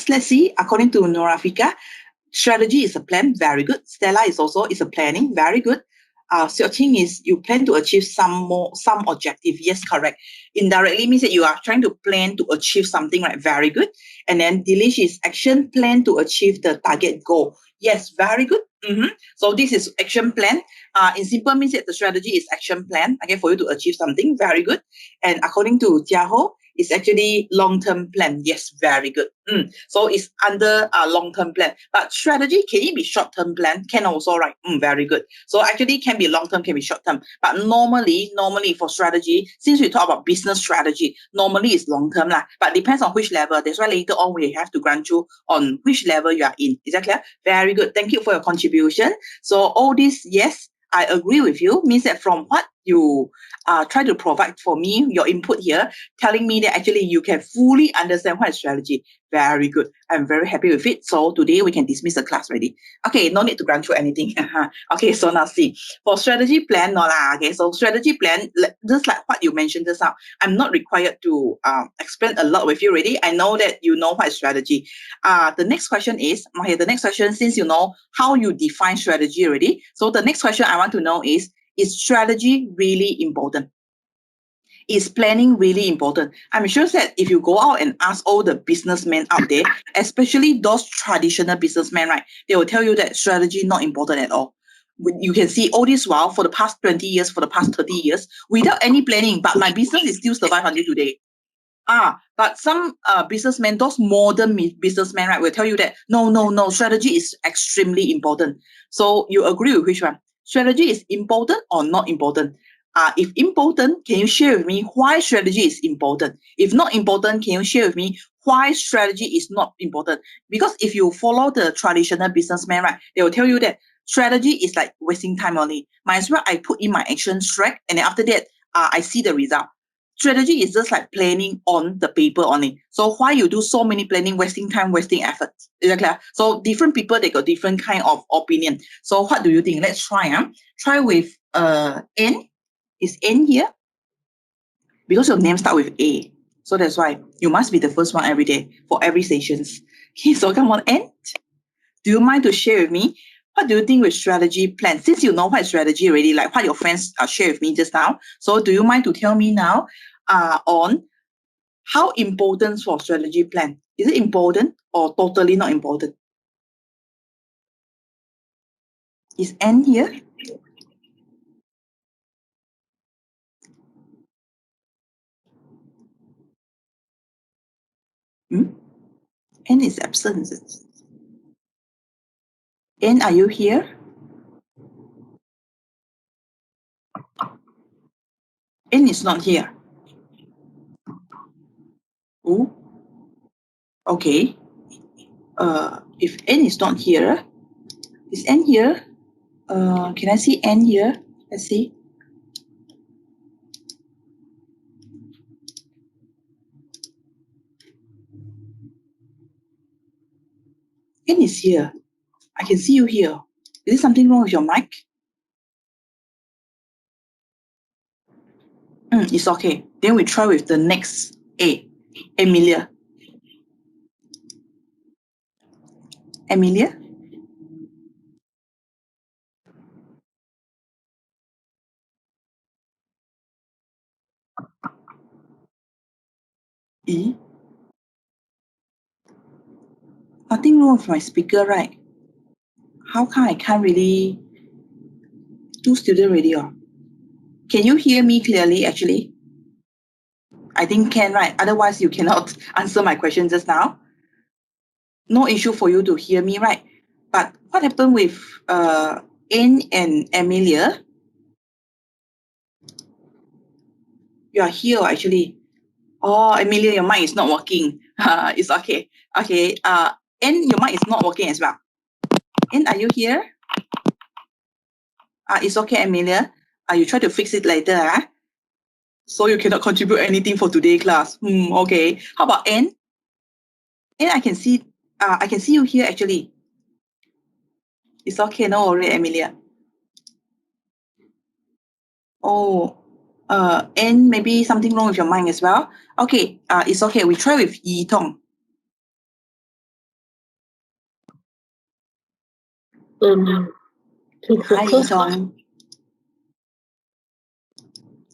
Yes, let's see. According to Norafika, strategy is a plan. Very good. Stella is a planning. Very good. Xiaoqing is you plan to achieve some objective. Yes, correct. Indirectly means that you are trying to plan to achieve something, right? Very good. And then Delish is action plan to achieve the target goal. Yes, very good. So this is action plan. In simple means that the strategy is action plan, okay, for you to achieve something. Very good. And according to Jiaho, it's actually long-term plan. Yes, very good. So it's under a long-term plan. But strategy, can it be short-term plan? Can also, right? Very good. So actually can be long-term, can be short-term. But normally for strategy, since we talk about business strategy, normally it's long-term lah. But depends on which level. That's why later on we have to grant you on which level you are in. Is that clear? Very good. Thank you for your contribution. So all this, yes, I agree with you, means that from what you try to provide for me, your input here, telling me that actually you can fully understand what is strategy. Very good. I'm very happy with it. So today we can dismiss the class already. Okay, no need to grant you anything. Okay, so now see. For strategy plan, no lah. Okay, so strategy plan, just like what you mentioned just now, I'm not required to explain a lot with you already. I know that you know what is strategy. The next question is, okay, the next question, since you know how you define strategy already, so the next question I want to know is strategy really important? Is planning really important? I'm sure that if you go out and ask all the businessmen out there, especially those traditional businessmen, right, they will tell you that strategy not important at all. You can see all this while for the past 20 years, for the past 30 years, without any planning, but my business is still survive until today. But some businessmen, those modern businessmen, right, will tell you that no, strategy is extremely important. So you agree with which one? Strategy is important or not important? If important, can you share with me why strategy is important? If not important, can you share with me why strategy is not important? Because if you follow the traditional businessman, right, they will tell you that strategy is like wasting time only. Might as well I put in my action track, and then after that, I see the result. Strategy is just like planning on the paper only. So why you do so many planning, wasting time, wasting effort? Is that clear? So different people, they got different kind of opinion. So what do you think? Let's try. Try with N. Is N here? Because your name start with A. So that's why you must be the first one every day for every sessions. Okay, so come on, N. Do you mind to share with me? What do you think with strategy plan? Since you know what strategy already, like what your friends share with me just now. So do you mind to tell me now on how important for strategy plan? Is it important or totally not important? Is N here? N is absent. N, are you here? N is not here. Oh, okay. If N is not here, is N here? Can I see N here? Let's see. N is here. I can see you here. Is there something wrong with your mic? It's okay. Then we try with the next A. Emilia. Emilia? E? Nothing wrong with my speaker, right? How come I can't really do student radio? Can you hear me clearly, actually? I think can, right? Otherwise, you cannot answer my question just now. No issue for you to hear me, right? But what happened with Anne and Amelia? You are here, actually. Oh, Amelia, your mic is not working. It's okay. Okay. Anne, your mic is not working as well. Anne, are you here? It's okay, Amelia. You try to fix it later, So you cannot contribute anything for today class. Okay. How about Anne? Anne, I can see you here actually. It's okay, no worry, Amelia. Oh, Anne, maybe something wrong with your mind as well. Okay, it's okay. We try with Yi Tong. To focus.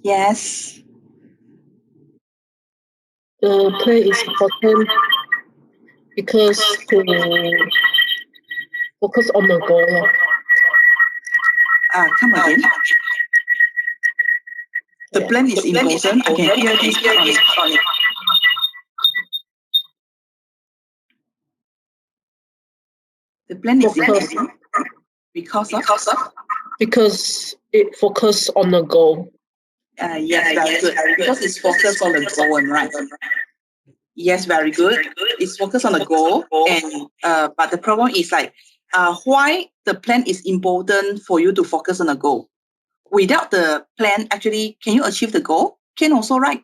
Yes. The plan is important because to focus on the goal. Come again. The plan is important. I can hear this on it. The plan is important because it focuses on the goal. Yes, very good. Because it's focused on the goal, right? Yes, very good. It's focused on the goal, and but the problem is like, why the plan is important for you to focus on the goal. Without the plan, actually, can you achieve the goal? Can also, right?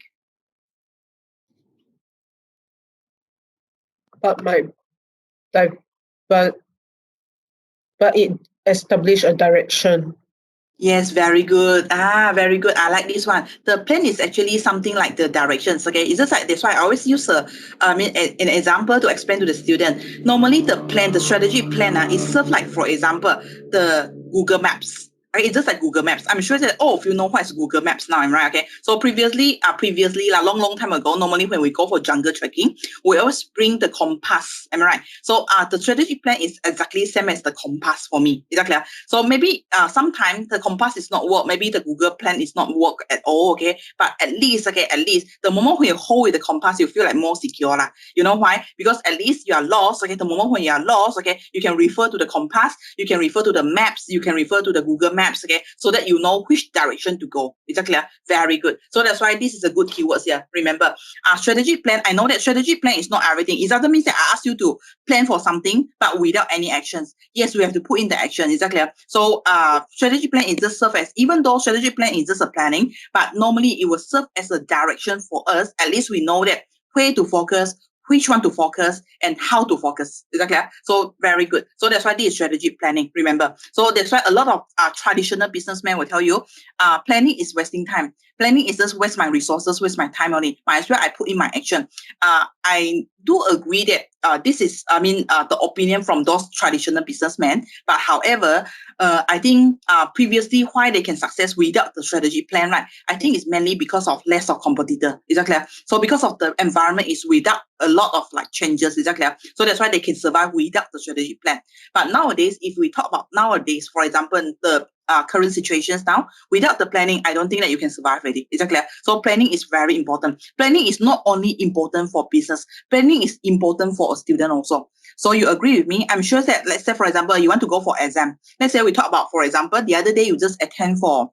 But it establish a direction. Yes, very good. Very good. I like this one. The plan is actually something like the directions. Okay, it's just like that's why I always use an example to explain to the student. Normally, the plan, the strategy plan, is served like, for example, the Google Maps. Right? It's just like Google Maps. I'm sure that all of you know what is Google Maps now, right? Okay. So previously, like long time ago, normally when we go for jungle trekking, we always bring the compass. Am I right? So the strategy plan is exactly same as the compass for me. Is that clear? So maybe sometimes the compass is not work. Maybe the Google plan is not work at all. Okay. But at least the moment when you hold with the compass, you feel like more secure lah. You know why? Because at least you are lost. Okay. The moment when you are lost, okay, you can refer to the compass. You can refer to the maps. You can refer to the Google Maps. Okay, so that you know which direction to go. Is that clear? Very good. So that's why this is a good keywords here. Remember, strategy plan. I know that strategy plan is not everything. It doesn't mean that I ask you to plan for something, but without any actions. Yes, we have to put in the action. Is that clear? So strategy plan is just serve as, even though strategy plan is just a planning, but normally it will serve as a direction for us. At least we know that where to focus, which one to focus, and how to focus. Is that clear? So very good. So that's why this is strategic planning. Remember. So that's why a lot of traditional businessmen will tell you, planning is wasting time. Planning is just waste my resources, waste my time only. Might as well I put in my action. I do agree that this is, the opinion from those traditional businessmen. But however, I think previously why they can success without the strategy plan, right? I think it's mainly because of less of competitor. Is that clear? So because of the environment is without a lot of like changes. Is that clear? So that's why they can survive without the strategy plan. But nowadays, if we talk about nowadays, for example, the current situations now, without the planning, I don't think that you can survive already. Is that clear? So planning is very important. Planning is not only important for business. Planning is important for a student also. So you agree with me? I'm sure that, let's say, for example, you want to go for exam. Let's say we talk about, for example, the other day you just attend for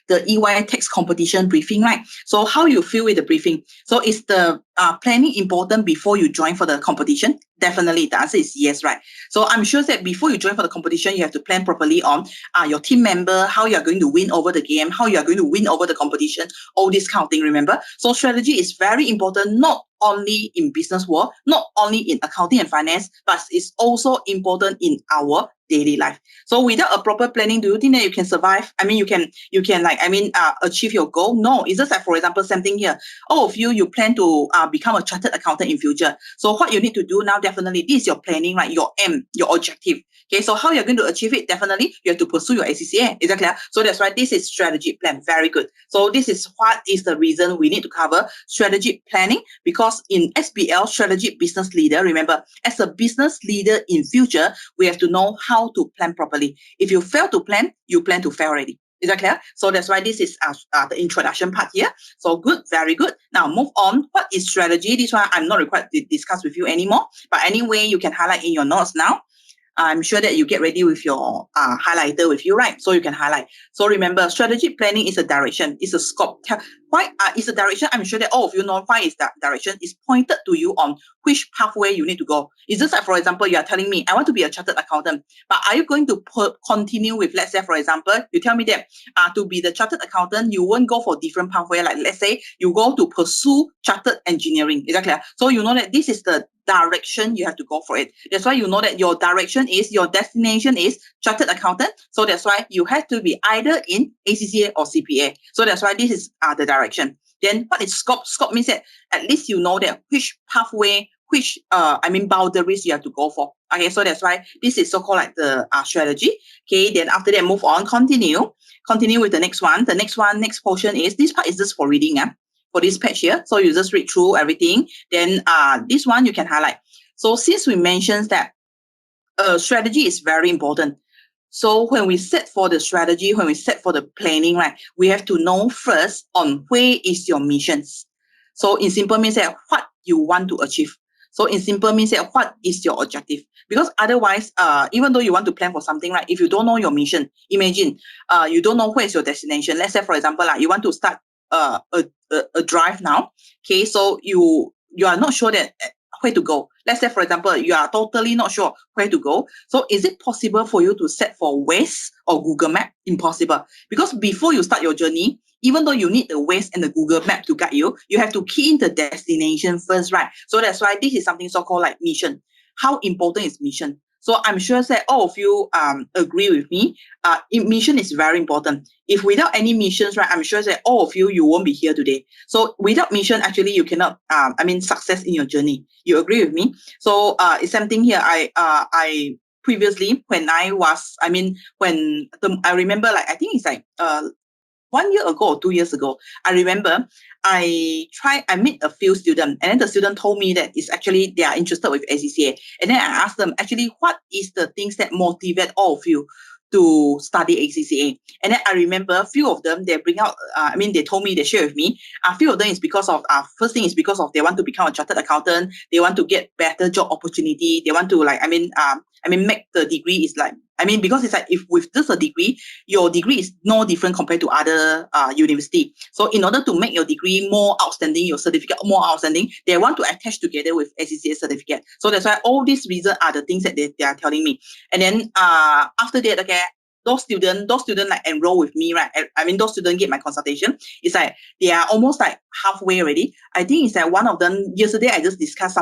the EY tax competition briefing, right? So how you feel with the briefing? So is the planning important before you join for the competition? Definitely, the answer is yes, right? So I'm sure that before you join for the competition, you have to plan properly on your team member, how you are going to win over the game, how you are going to win over the competition, all this kind of thing, remember? So strategy is very important, not only in business world, not only in accounting and finance, but it's also important in our daily life. So without a proper planning, do you think that you can survive? I mean, you can achieve your goal? No, it's just like, for example, same thing here. All of you plan to become a chartered accountant in future. So what you need to do now, definitely, this is your planning, right? Your aim, your objective. Okay, so how you're going to achieve it? Definitely, you have to pursue your ACCA. Is that clear? So that's why this is strategic plan. Very good. So this is what is the reason we need to cover strategic planning, because in SBL, strategic business leader, remember, as a business leader in future, we have to know how to plan properly. If you fail to plan, you plan to fail already. Is that clear? So that's why this is the introduction part here. So good, very good. Now move on. What is strategy? This one I'm not required to discuss with you anymore. But anyway, you can highlight in your notes now. I'm sure that you get ready with your highlighter with you, right? So you can highlight. So remember, strategic planning is a direction, it's a scope. Why is a direction? I'm sure that all of you know why is that direction is pointed to you on which pathway you need to go. It's just like, for example, you are telling me, I want to be a chartered accountant, but are you going to continue with, let's say, for example, you tell me that to be the chartered accountant, you won't go for different pathway. Like, let's say you go to pursue chartered engineering. Is that clear? So you know that this is the direction you have to go for it. That's why you know that your direction is, your destination is chartered accountant. So that's why you have to be either in ACCA or CPA. So that's why this is the direction. Then what is scope? Scope means that at least you know that which pathway, which boundaries you have to go for. Okay, so that's why this is so-called like the strategy. Okay, then after that, move on, continue with the next one. The next portion is, this part is just for reading, for this page here. So you just read through everything. Then this one you can highlight. So since we mentioned that strategy is very important. So when we set for the strategy, when we set for the planning, right, we have to know first on where is your missions. So in simple means that what you want to achieve. So in simple means that what is your objective? Because otherwise, even though you want to plan for something, right, if you don't know your mission, imagine you don't know where is your destination. Let's say, for example, you want to start a drive now. Okay, so you are not sure that where to go. Let's say, for example, you are totally not sure where to go. So is it possible for you to set for Waze or Google Map? Impossible. Because before you start your journey, even though you need the Waze and the Google Map to guide you, you have to key in the destination first, right? So that's why this is something so-called like mission. How important is mission? So I'm sure that all of you agree with me. Mission is very important. If without any missions, right, I'm sure that all of you won't be here today. So without mission, actually, you cannot, success in your journey. You agree with me? So it's something here. I previously, when I remember, like, I think it's like 1 year ago or 2 years ago, I remember I met a few students, and then the student told me that it's actually they are interested with ACCA. And then I asked them, actually, what is the things that motivate all of you to study ACCA? And then I remember a few of them, they bring out, they told me, they share with me, a few of them is because of, first thing is because of they want to become a chartered accountant, they want to get better job opportunity, they want to make the degree is like, because it's like, if with just a degree, your degree is no different compared to other university. So in order to make your degree more outstanding, your certificate more outstanding, they want to attach together with ACCA certificate. So that's why all these reasons are the things that they are telling me. And then after that, okay, those students like enroll with me, right? Those students get my consultation. It's like they are almost like halfway already. I think it's like one of them yesterday. I just discussed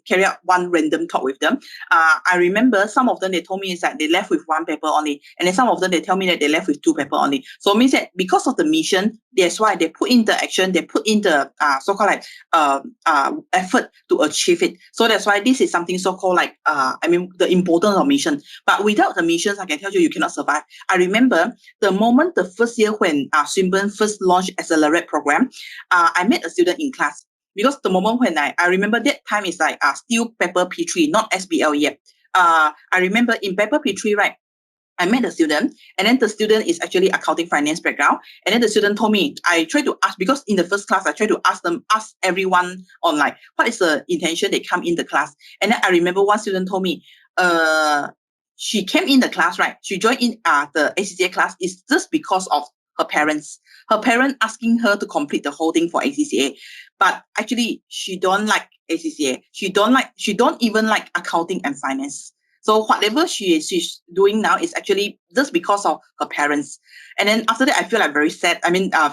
carry out one random talk with them. I remember some of them, they told me it's like they left with one paper only, and then some of them they tell me that they left with 2 paper only. So it means that because of the mission, that's why they put in the action, they put in the so-called like effort to achieve it. So that's why this is something so-called like the importance of mission. But without the missions, I can tell you cannot survive. I remember the moment the first year when Swinburne first launched Accelerate program, I met a student in class. Because the moment when I remember that time is like still paper P3, not SBL yet. I remember in paper P3, right, I met a student, and then the student is actually accounting finance background. And then the student told me, I tried to ask, because in the first class, I tried to ask everyone on like, what is the intention they come in the class? And then I remember one student told me, she came in the class, right? She joined in the ACCA class is just because of her parents. Her parents asking her to complete the whole thing for ACCA. But actually, she don't like ACCA. She don't even like accounting and finance. So whatever she's doing now is actually just because of her parents. And then after that, I feel like very sad.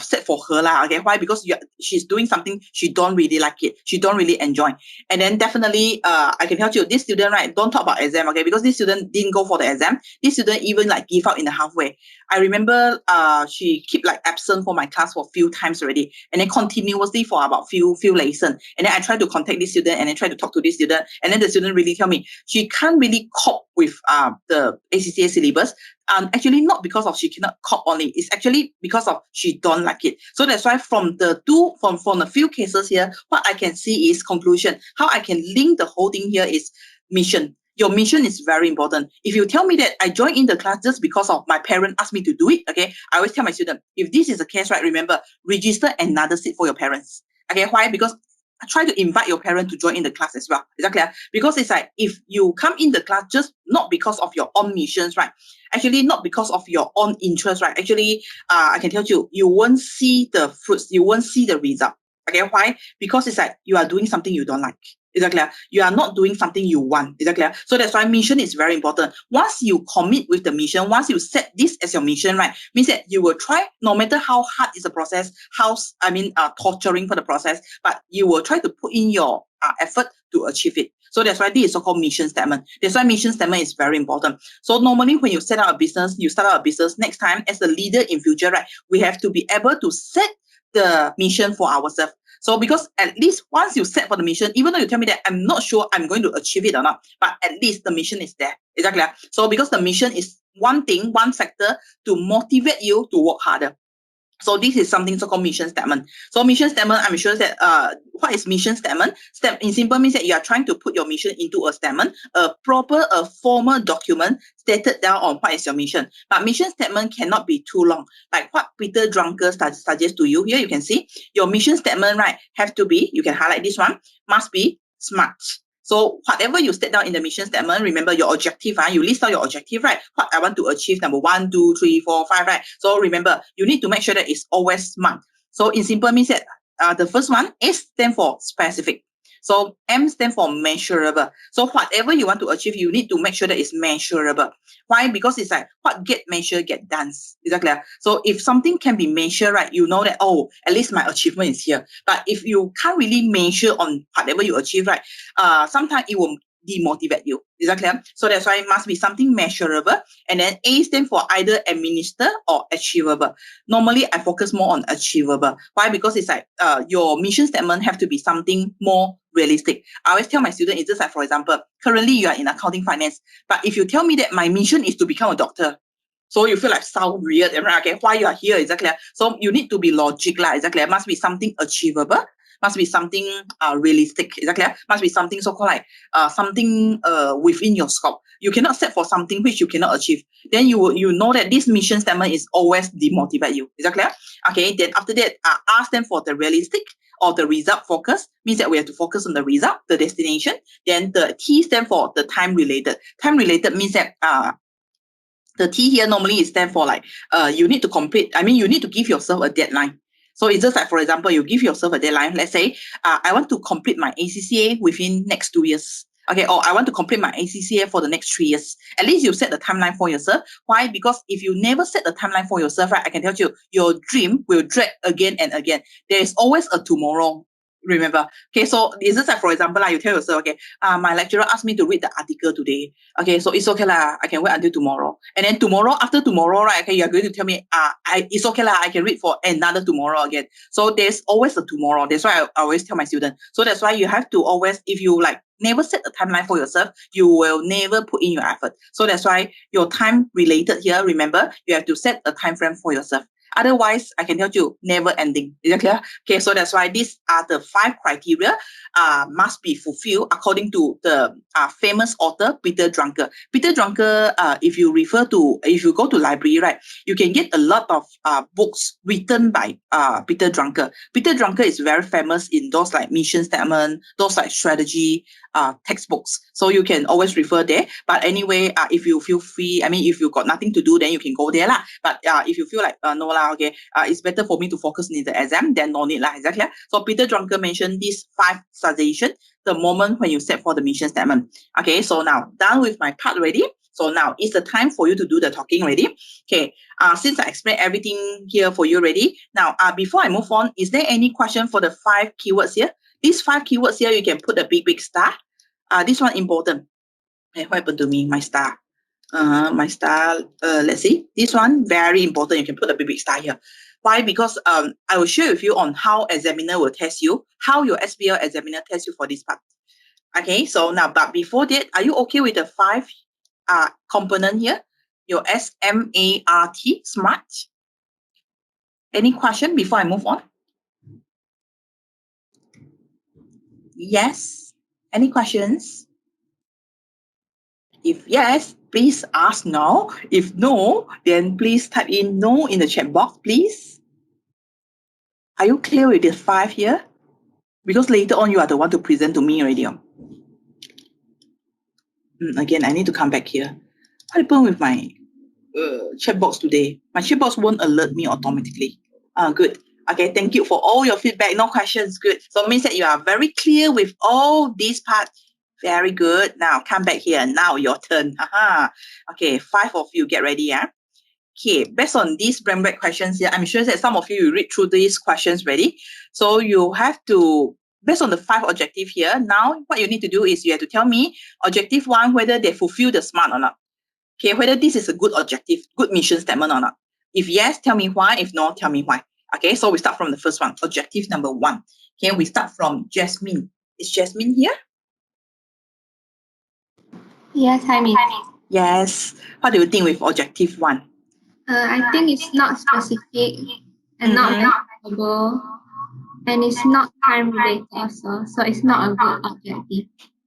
Sad for her lah. Okay, why? Because she's doing something she don't really like it. She don't really enjoy. And then definitely, I can tell you, this student, right, don't talk about exam, okay? Because this student didn't go for the exam. This student even like give up in the halfway. I remember, she keep like absent for my class for a few times already, and then continuously for about few lessons. And then I try to contact this student, and then try to talk to this student, and then the student really tell me she can't really cope with the ACCA syllabus. Actually not because of she cannot cope only, it's actually because of she don't like it. So that's why from the few cases here, what I can see is conclusion. How I can link the whole thing here is mission. Your mission is very important. If you tell me that I joined in the class just because of my parent asked me to do it, okay, I always tell my student, if this is the case, right, remember, register another seat for your parents. Okay, why? Because try to invite your parent to join in the class as well. Is that clear? Because it's like, if you come in the class just not because of your own missions, right? Actually, not because of your own interest, right? Actually, I can tell you, you won't see the fruits, you won't see the result. Okay, why? Because it's like you are doing something you don't like. Is that clear? You are not doing something you want. Is that clear? So that's why mission is very important. Once you commit with the mission, once you set this as your mission, right, means that you will try, no matter how hard is the process, how torturing for the process, but you will try to put in your effort to achieve it. So that's why this is so-called mission statement. That's why mission statement is very important. So normally when you set up a business, next time as a leader in future, right, we have to be able to set the mission for ourselves. So because at least once you set for the mission, even though you tell me that I'm not sure I'm going to achieve it or not, but at least the mission is there. Is that clear? So because the mission is one thing, one factor to motivate you to work harder. So this is something so-called mission statement. So mission statement, I'm sure that what is mission statement? In simple means that you are trying to put your mission into a statement, a formal document stated down on what is your mission. But mission statement cannot be too long. Like what Peter Drucker suggests to you here, you can see your mission statement, right, have to be, you can highlight this one, must be smart. So whatever you state down in the mission statement, remember your objective, you list out your objective, right? What I want to achieve, number 1, 2, 3, 4, 5, right? So remember, you need to make sure that it's always smart. So in simple means that the first one, S stands for specific. So M stands for measurable. So whatever you want to achieve, you need to make sure that it's measurable. Why? Because it's like what get measured, get done. Is that clear? So if something can be measured, right, you know that, oh, at least my achievement is here. But if you can't really measure on whatever you achieve, right, sometimes it will demotivate you. Is that clear? So that's why it must be something measurable. And then A stands for either administer or achievable. Normally, I focus more on achievable. Why? Because it's like your mission statement have to be something more realistic. I always tell my students, it's just like, for example, currently you are in accounting finance. But if you tell me that my mission is to become a doctor, so you feel like sound weird, right? Okay, why you are here? Is that clear? So you need to be logic, is that clear? It must be something achievable. Must be something realistic. Is that clear? Must be something so-called like something within your scope. You cannot set for something which you cannot achieve. Then you know that this mission statement is always demotivate you. Is that clear? Okay. Then after that, ask them for the realistic or the result focus. Means that we have to focus on the result, the destination. Then the T stand for the time related. Time related means that the T here normally is stand for like you need to complete. I mean, you need to give yourself a deadline. So it's just like, for example, you give yourself a deadline. Let's say, I want to complete my ACCA within next 2 years. Okay, or I want to complete my ACCA for the next 3 years. At least you set the timeline for yourself. Why? Because if you never set the timeline for yourself, right, I can tell you, your dream will drag again and again. There is always a tomorrow. Remember, okay, so it's just like, for example, you tell yourself, okay, my lecturer asked me to read the article today. Okay, so it's okay lah, I can wait until tomorrow. And then tomorrow, after tomorrow, right, okay, you're going to tell me, it's okay lah, I can read for another tomorrow again. So there's always a tomorrow. That's why I always tell my students. So that's why you have to always, if you like never set a timeline for yourself, you will never put in your effort. So that's why your time related here, remember, you have to set a time frame for yourself. Otherwise, I can tell you, never ending. Is that clear? Okay, so that's why these are the 5 criteria must be fulfilled according to the famous author, Peter Drucker. Peter Drucker, if you go to library, right, you can get a lot of books written by Peter Drucker. Peter Drucker is very famous in those like mission statement, those like strategy textbooks. So you can always refer there. But anyway, if you feel free, I mean, if you got nothing to do, then you can go there lah. But if you feel like no lah, okay, it's better for me to focus in the exam, then no need lah. Exactly. So Peter Drucker mentioned these 5 suggestions the moment when you set for the mission statement. Okay, so now done with my part already. So now it's the time for you to do the talking already. Okay, since I explained everything here for you already, now before I move on, is there any question for the 5 keywords here? These 5 keywords here, you can put a big star. This one important. Hey, what happened to me? My star. Let's see. This one very important. You can put a big star here. Why? Because I will share with you on how examiner will test you, how your SBL examiner tests you for this part. Okay, so now, but before that, are you okay with the 5 component here? Your SMART, SMART. Any question before I move on? Yes. Any questions? If yes, please ask now. If no, then please type in no in the chat box, please. Are you clear with the 5 here? Because later on, you are the one to present to me already. Again, I need to come back here. What happened with my chat box today? My chat box won't alert me automatically. Good. Okay, thank you for all your feedback. No questions. Good. So it means that you are very clear with all these parts. Very good. Now come back here. Now your turn. Okay, 5 of you get ready. Okay, based on these brain break questions here, I'm sure that some of you read through these questions already. So you have to, based on the 5 objectives here, now what you need to do is you have to tell me objective 1, whether they fulfill the SMART or not. Okay, whether this is a good objective, good mission statement or not. If yes, tell me why. If no, tell me why. Okay, so we start from the first one. Objective number 1. Okay, we start from Jasmine. Is Jasmine here? Yes, hi, Miss. Yes. What do you think with objective 1? I think it's not specific and not measurable, and it's not time related also, so it's not a good objective.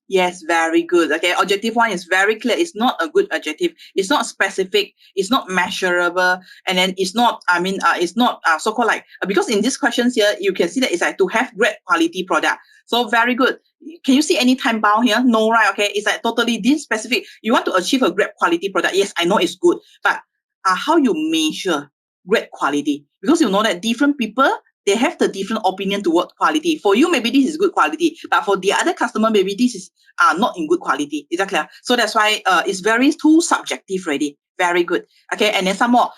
Yes, very good. Okay, objective 1 is very clear. It's not a good objective. It's not specific. It's not measurable, and then it's not. It's not so-called like because in these questions here, you can see that it's like to have great quality product. So very good. Can you see any time bound here? No, right? Okay, it's like totally this specific. You want to achieve a great quality product. Yes, I know it's good, but how you measure great quality? Because you know that different people they have the different opinion toward quality. For you, maybe this is good quality, but for the other customer, maybe this is not in good quality. Is that clear? So that's why it's very too subjective already. Very good. Okay, and then some more.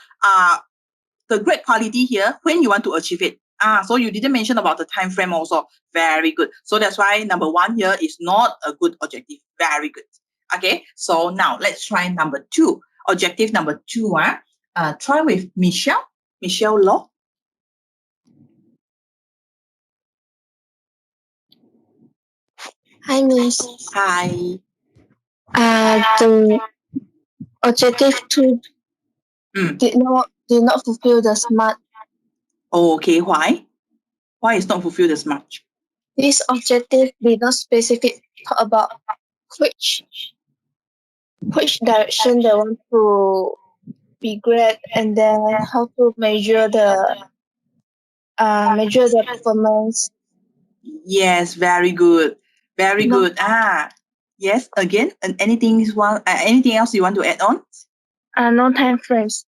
The great quality here, when you want to achieve it. So you didn't mention about the time frame also. Very good. So that's why number 1 here is not a good objective. Very good. Okay, so now let's try number 2. Objective number 2. Try with Michelle. Michelle Law. Hi, Miss. Hi. The objective 2 did not fulfill the SMART. Okay, why? Why is not fulfill the SMART? This objective did not specific about which direction they want to be great, and then how to measure the performance. Yes, very good. Very good. Yes, again, and anything else you want to add on? No time frames.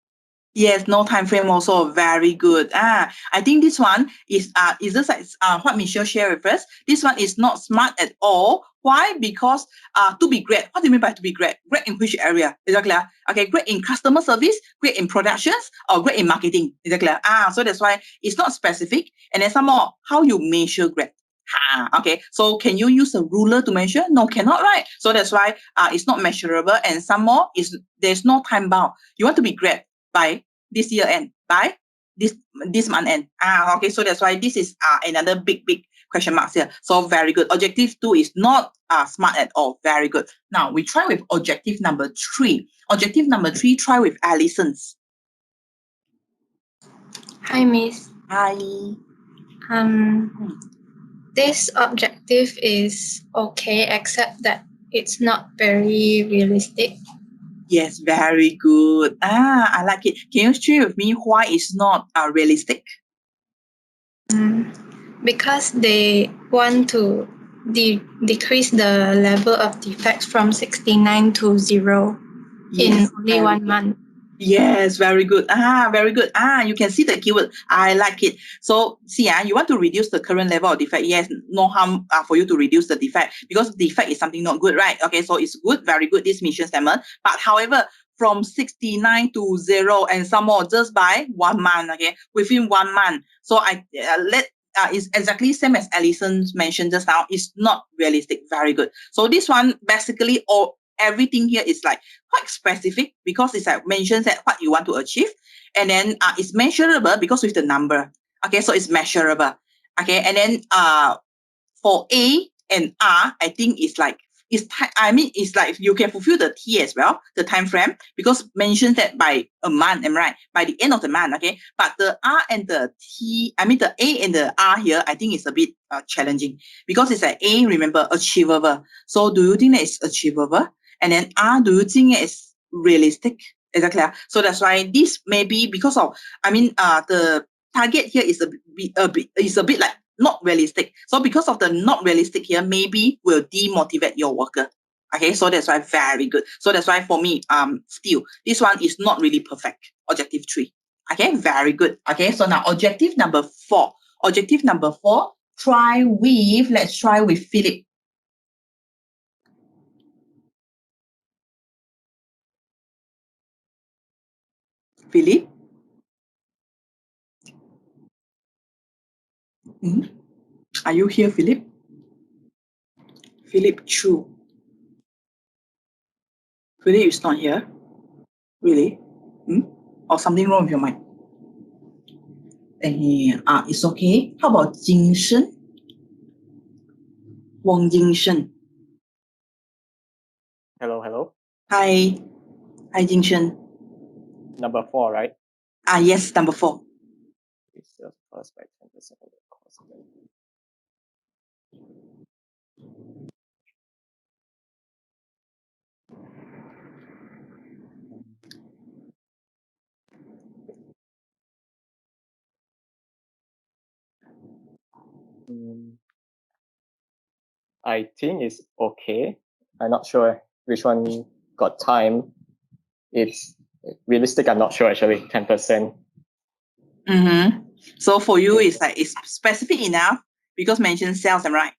Yes, no time frame also very good. I think this one is just like what Michelle shared with us. This one is not smart at all. Why? Because to be great. What do you mean by to be great? Great in which area? Is that clear? Okay, great in customer service, great in productions, or great in marketing. Is that clear? So that's why it's not specific. And then some more, how you measure great. Okay, so can you use a ruler to measure? No, cannot, right? So that's why it's not measurable, and some more is there's no time bound. You want to be great by this year end, by this month end. Okay, so that's why this is another big question marks here. So very good. Objective 2 is not smart at all. Very good. Now we try with objective number 3. Objective number 3, try with Allison's. Hi, Miss. Hi. This objective is okay, except that it's not very realistic. Yes, very good. I like it. Can you share with me why it's not realistic? Because they want to decrease the level of defects from 69 to 0 in only 1 month. Yes, very good. Very good. You can see the keyword. I like it. So see, you want to reduce the current level of defect. Yes, no harm for you to reduce the defect because defect is something not good, right? Okay, so it's good, very good, this mission statement. But however, from 69 to 0 and some more just by 1 month, okay, within 1 month. So it's exactly same as Allison mentioned just now. It's not realistic. Very good. So this one basically everything here is like quite specific because it's like mentions that what you want to achieve, and then it's measurable because with the number. Okay, so it's measurable. Okay, and then for A and R, I think it's like it's like you can fulfill the T as well, the time frame, because mentions that by a month, am I right? By the end of the month, okay. But the R and the T, the A and the R here, I think it's a bit challenging because it's like A, remember, achievable. So do you think that it's achievable? And then do you think it's realistic? Exactly. So that's why this may be because of, the target here is a bit like not realistic. So because of the not realistic here, maybe will demotivate your worker. Okay, so that's why very good. So that's why for me, still, this one is not really perfect. Objective 3. Okay, very good. Okay, so now objective number 4. Objective number 4, let's try with Philip. Philip? Are you here, Philip? Philip Chu. Philip is not here? Really? Or something wrong with your mind? It's okay. How about Jing Shen? Wang Jingshen. Hello. Hi. Hi, Jingshen. Number 4, right? Yes, number 4. Sales cost by 10% of the cost. I think it's okay. I'm not sure which one got time. It's realistic. I'm not sure actually. 10%. Mm-hmm. So for you, it's like it's specific enough because mentioned sales, am I right?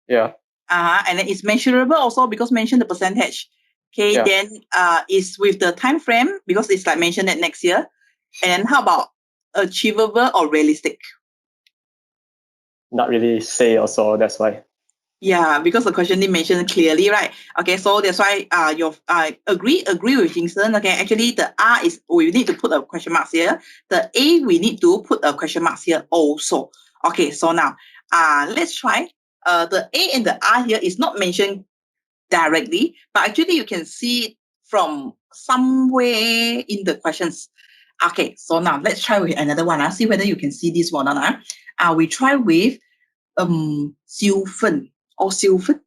Yeah. And then it's measurable also because mentioned the percentage. Okay, Yeah. then it's with the time frame because it's like mentioned that next year. And how about achievable or realistic? Not really say also. That's why. Yeah, because the question didn't mention clearly, right? Okay, so that's why I agree with Jingsen. Okay, actually the R is we need to put a question mark here. The A we need to put a question mark here also. Okay, so now let's try. The A and the R here is not mentioned directly, but actually you can see it from somewhere in the questions. Okay, so now let's try with another one. See whether you can see this one or not. We try with siêu phân or siêu phân.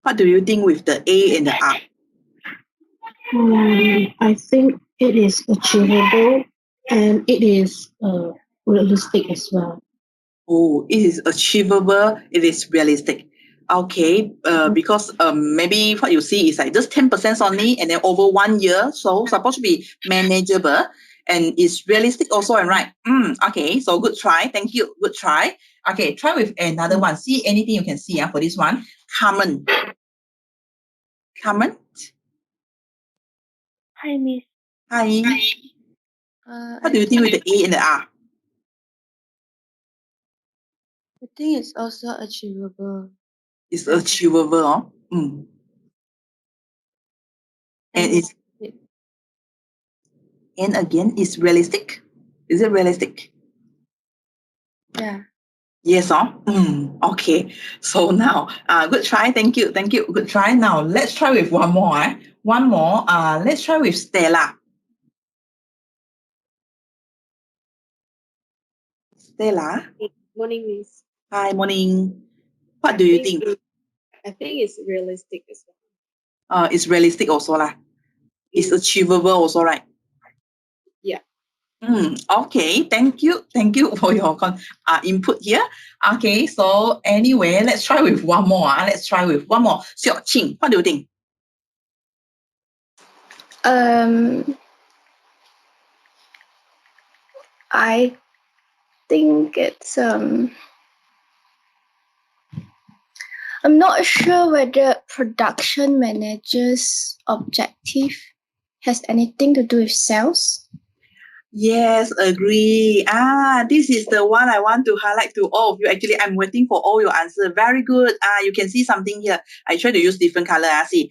What do you think with the A and the R? I think it is achievable and it is realistic as well. Oh, it is achievable. It is realistic. Okay, because maybe what you see is like just 10% only, and then over 1 year, so supposed to be manageable, and it's realistic also, and right. Okay, so good try. Thank you. Good try. Okay, try with another one. See anything you can see for this one. Common. Hi, Miss. Hi. What do you think with the A and the R? I think it's also achievable. It's achievable. And it's and again, it's realistic. Is it realistic? Yeah. Yes, okay. So now, good try. Thank you. Good try. Now let's try with one more. One more. Let's try with Stella. Stella. Morning, Miss. Hi, morning. What do you think? I think it's realistic as well. It's realistic also lah. It's achievable also, right? Yeah. Okay. Thank you for your input here. Okay. So anyway, let's try with one more. Let's try with one more. Xiao Qing, what do you think? I think it's I'm not sure whether production manager's objective has anything to do with sales. Yes, agree. This is the one I want to highlight to all of you. Actually, I'm waiting for all your answer. Very good. You can see something here. I try to use different color. See.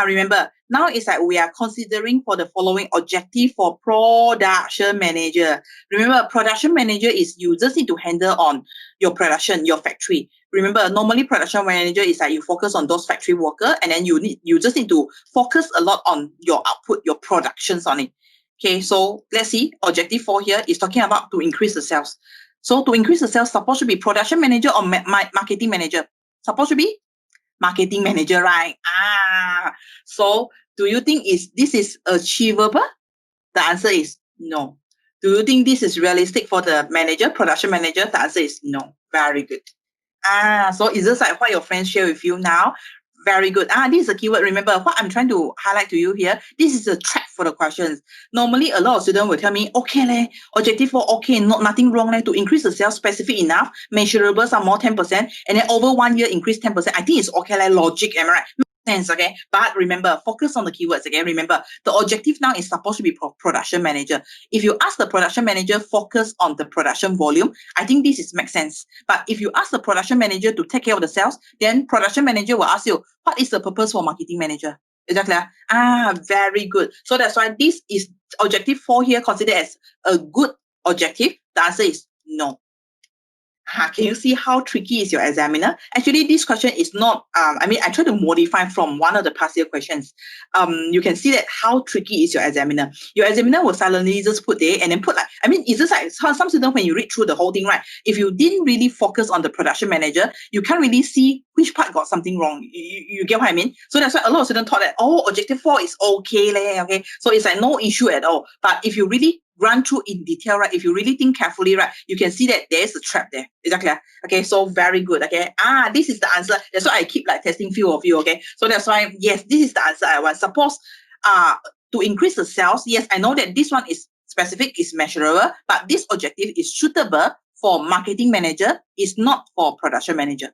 Remember, now it's like we are considering for the following objective for production manager. Remember, production manager is you just need to handle on your production, your factory. Remember, normally production manager is like you focus on those factory worker, and then you just need to focus a lot on your output, your productions on it. Okay, so let's see. Objective 4 here is talking about to increase the sales. So to increase the sales, supposed to be production manager or marketing manager? Supposed to be marketing manager, right? So do you think this is achievable? The answer is no. Do you think this is realistic for the manager, production manager? The answer is no. Very good. So it's just like what your friends share with you now. Very good. This is a keyword. Remember, what I'm trying to highlight to you here, this is a trap for the questions. Normally, a lot of students will tell me, okay, objective 4, okay, nothing wrong to increase the sales specific enough, measurables are more 10%, and then over 1 year increase 10%. I think it's okay, logic, am I right? Sense, okay? But remember, focus on the keywords again. Remember, the objective now is supposed to be production manager. If you ask the production manager, focus on the production volume, I think this makes sense. But if you ask the production manager to take care of the sales, then production manager will ask you, what is the purpose for marketing manager? Is that clear? Very good. So that's why this is objective 4 here considered as a good objective. The answer is no. Can you see how tricky is your examiner? Actually, this question is not, I try to modify from one of the past year questions. You can see that how tricky is your examiner. Your examiner will silently just put there and then put like, it's just like some students when you read through the whole thing, right? If you didn't really focus on the production manager, you can't really see which part got something wrong. You get what I mean? So that's why a lot of students thought that, objective 4 is okay, okay? So it's like no issue at all. But if you really run through in detail, right? If you really think carefully, right, you can see that there's a trap there. Is that clear? Okay, so very good. Okay. This is the answer. That's why I keep like testing few of you. Okay. So that's why, yes, this is the answer I want. Suppose to increase the sales, yes, I know that this one is specific, is measurable, but this objective is suitable for marketing manager, is not for production manager.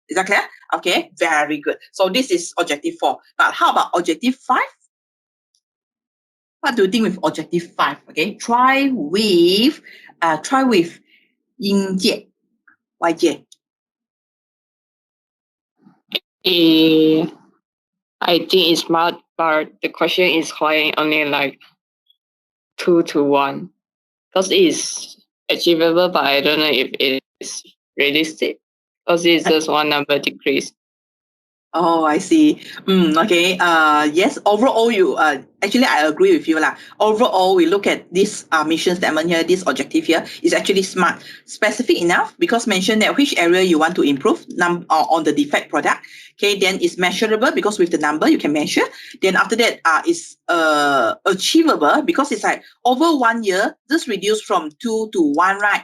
Is that clear? Okay, very good. So this is objective 4. But how about objective 5? What do you think with objective 5? Okay, try with Ying Jie, YJ. I think it's smart, but the question is quite only like 2 to 1. Because it's achievable, but I don't know if it is realistic. Because it's just one number decrease. Oh, I see. Okay. Yes. Overall, you actually I agree with you lah. Overall, we look at this mission statement here, this objective here is actually smart, specific enough because mentioned that which area you want to improve on the defect product. Okay, then it's measurable because with the number you can measure. Then after that, is achievable because it's like over 1 year, just reduce from 2 to 1, right?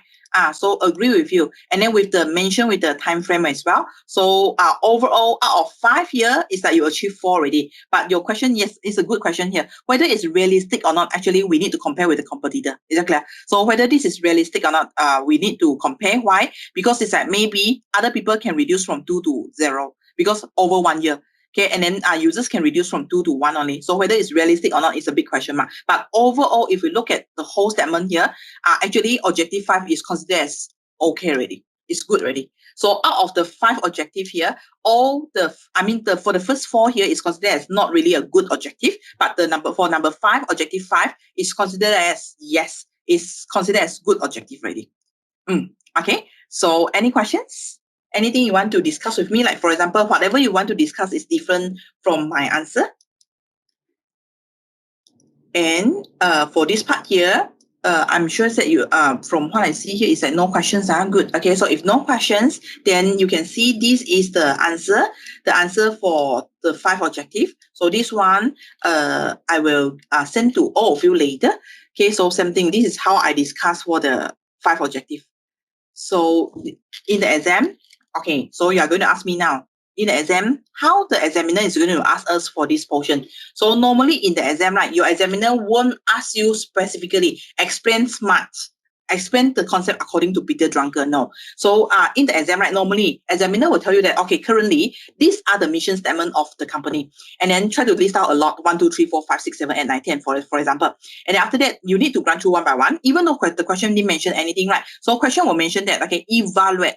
So agree with you. And then with the mention with the time frame as well. So overall, out of 5 years, is that you achieve 4 already. But your question, yes, it's a good question here. Whether it's realistic or not, actually, we need to compare with the competitor. Is that clear? So whether this is realistic or not, we need to compare. Why? Because it's like maybe other people can reduce from 2 to 0 because over 1 year. Okay, and then users can reduce from 2 to 1 only. So whether it's realistic or not is a big question mark. But overall, if we look at the whole statement here, actually objective 5 is considered as okay already. It's good already. So out of the 5 objective here, for the first 4 here is considered as not really a good objective, but number 5, objective 5 is considered as yes, is considered as good objective already. Okay. So any questions? Anything you want to discuss with me? Like, for example, whatever you want to discuss is different from my answer. And for this part here, I'm sure that you, from what I see here, is that no questions are good. Okay, so if no questions, then you can see this is the answer for the 5 objective. So this one, I will send to all of you later. Okay, so same thing. This is how I discuss for the 5 objective. So in the exam, okay, so you are going to ask me now, in the exam, how the examiner is going to ask us for this portion. So normally in the exam, right, your examiner won't ask you specifically, explain SMART, explain the concept according to Peter Drucker. No. So in the exam, right, normally examiner will tell you that, okay, currently, these are the mission statement of the company. And then try to list out a lot, 1, 2, 3, 4, 5, 6, 7, 8, 9, 10, for example. And then after that, you need to run through one by one, even though the question didn't mention anything, right? So question will mention that, okay, evaluate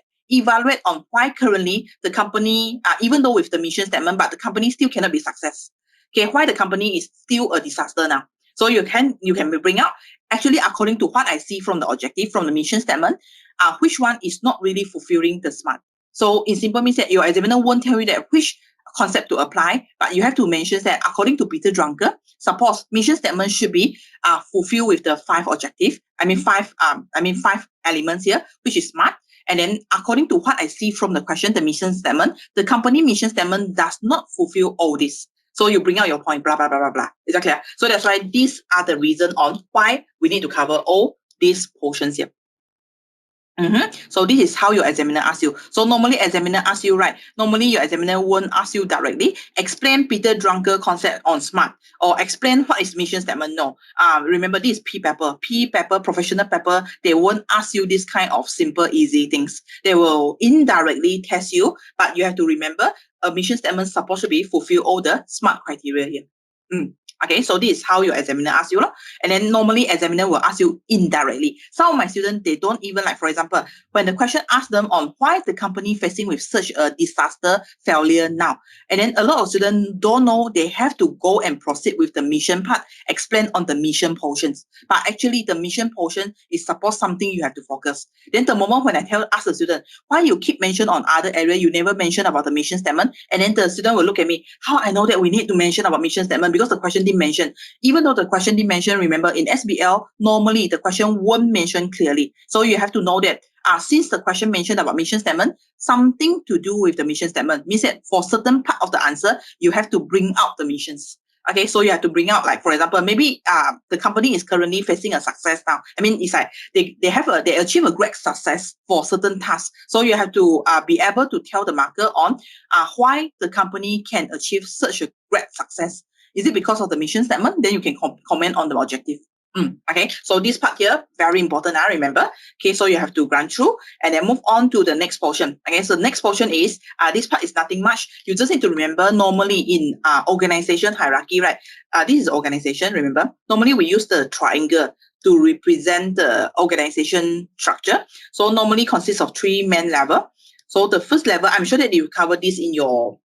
on why currently the company, even though with the mission statement, but the company still cannot be success. Okay, why the company is still a disaster now. So you can bring out, actually, according to what I see from the objective, from the mission statement, which one is not really fulfilling the SMART. So in simple means that your examiner won't tell you that which concept to apply, but you have to mention that according to Peter Drucker, suppose mission statement should be fulfilled with the 5 objective. 5 elements here, which is SMART. And then according to what I see from the question, the mission statement, the company mission statement does not fulfill all this. So you bring out your point, blah, blah, blah, blah, blah. Is that clear? So that's why these are the reason on why we need to cover all these portions here. So this is how your examiner asks you. So normally examiner asks you, right? Normally your examiner won't ask you directly. Explain Peter Drucker concept on SMART or explain what is mission statement. No. Remember this is P paper, professional paper. They won't ask you this kind of simple, easy things. They will indirectly test you, but you have to remember a mission statement is supposed to be fulfill all the SMART criteria here. Okay, so this is how your examiner asks you. And then normally examiner will ask you indirectly. Some of my students, they don't even like, for example, when the question asks them on why is the company facing with such a disaster failure now? And then a lot of students don't know they have to go and proceed with the mission part, explain on the mission portions. But actually the mission portion is suppose something you have to focus. Then the moment when I ask the student, why you keep mention on other area, you never mention about the mission statement, and then the student will look at me, how I know that we need to mention about mission statement? Because the question didn't mention. Even though the question didn't mention, remember in SBL, normally the question won't mention clearly. So you have to know that since the question mentioned about mission statement, something to do with the mission statement means that for certain part of the answer, you have to bring out the missions. Okay, so you have to bring out, like, for example, maybe the company is currently facing a success now. I mean, it's like they achieve a great success for certain tasks. So you have to be able to tell the marker on why the company can achieve such a great success. Is it because of the mission statement? Then you can comment on the objective. Okay, so this part here, very important, I remember. Okay, so you have to run through and then move on to the next portion. Okay, so the next portion is, this part is nothing much. You just need to remember normally in organization hierarchy, right? This is organization, remember? Normally we use the triangle to represent the organization structure. So normally consists of 3 main levels. So the first level, I'm sure that you covered this in your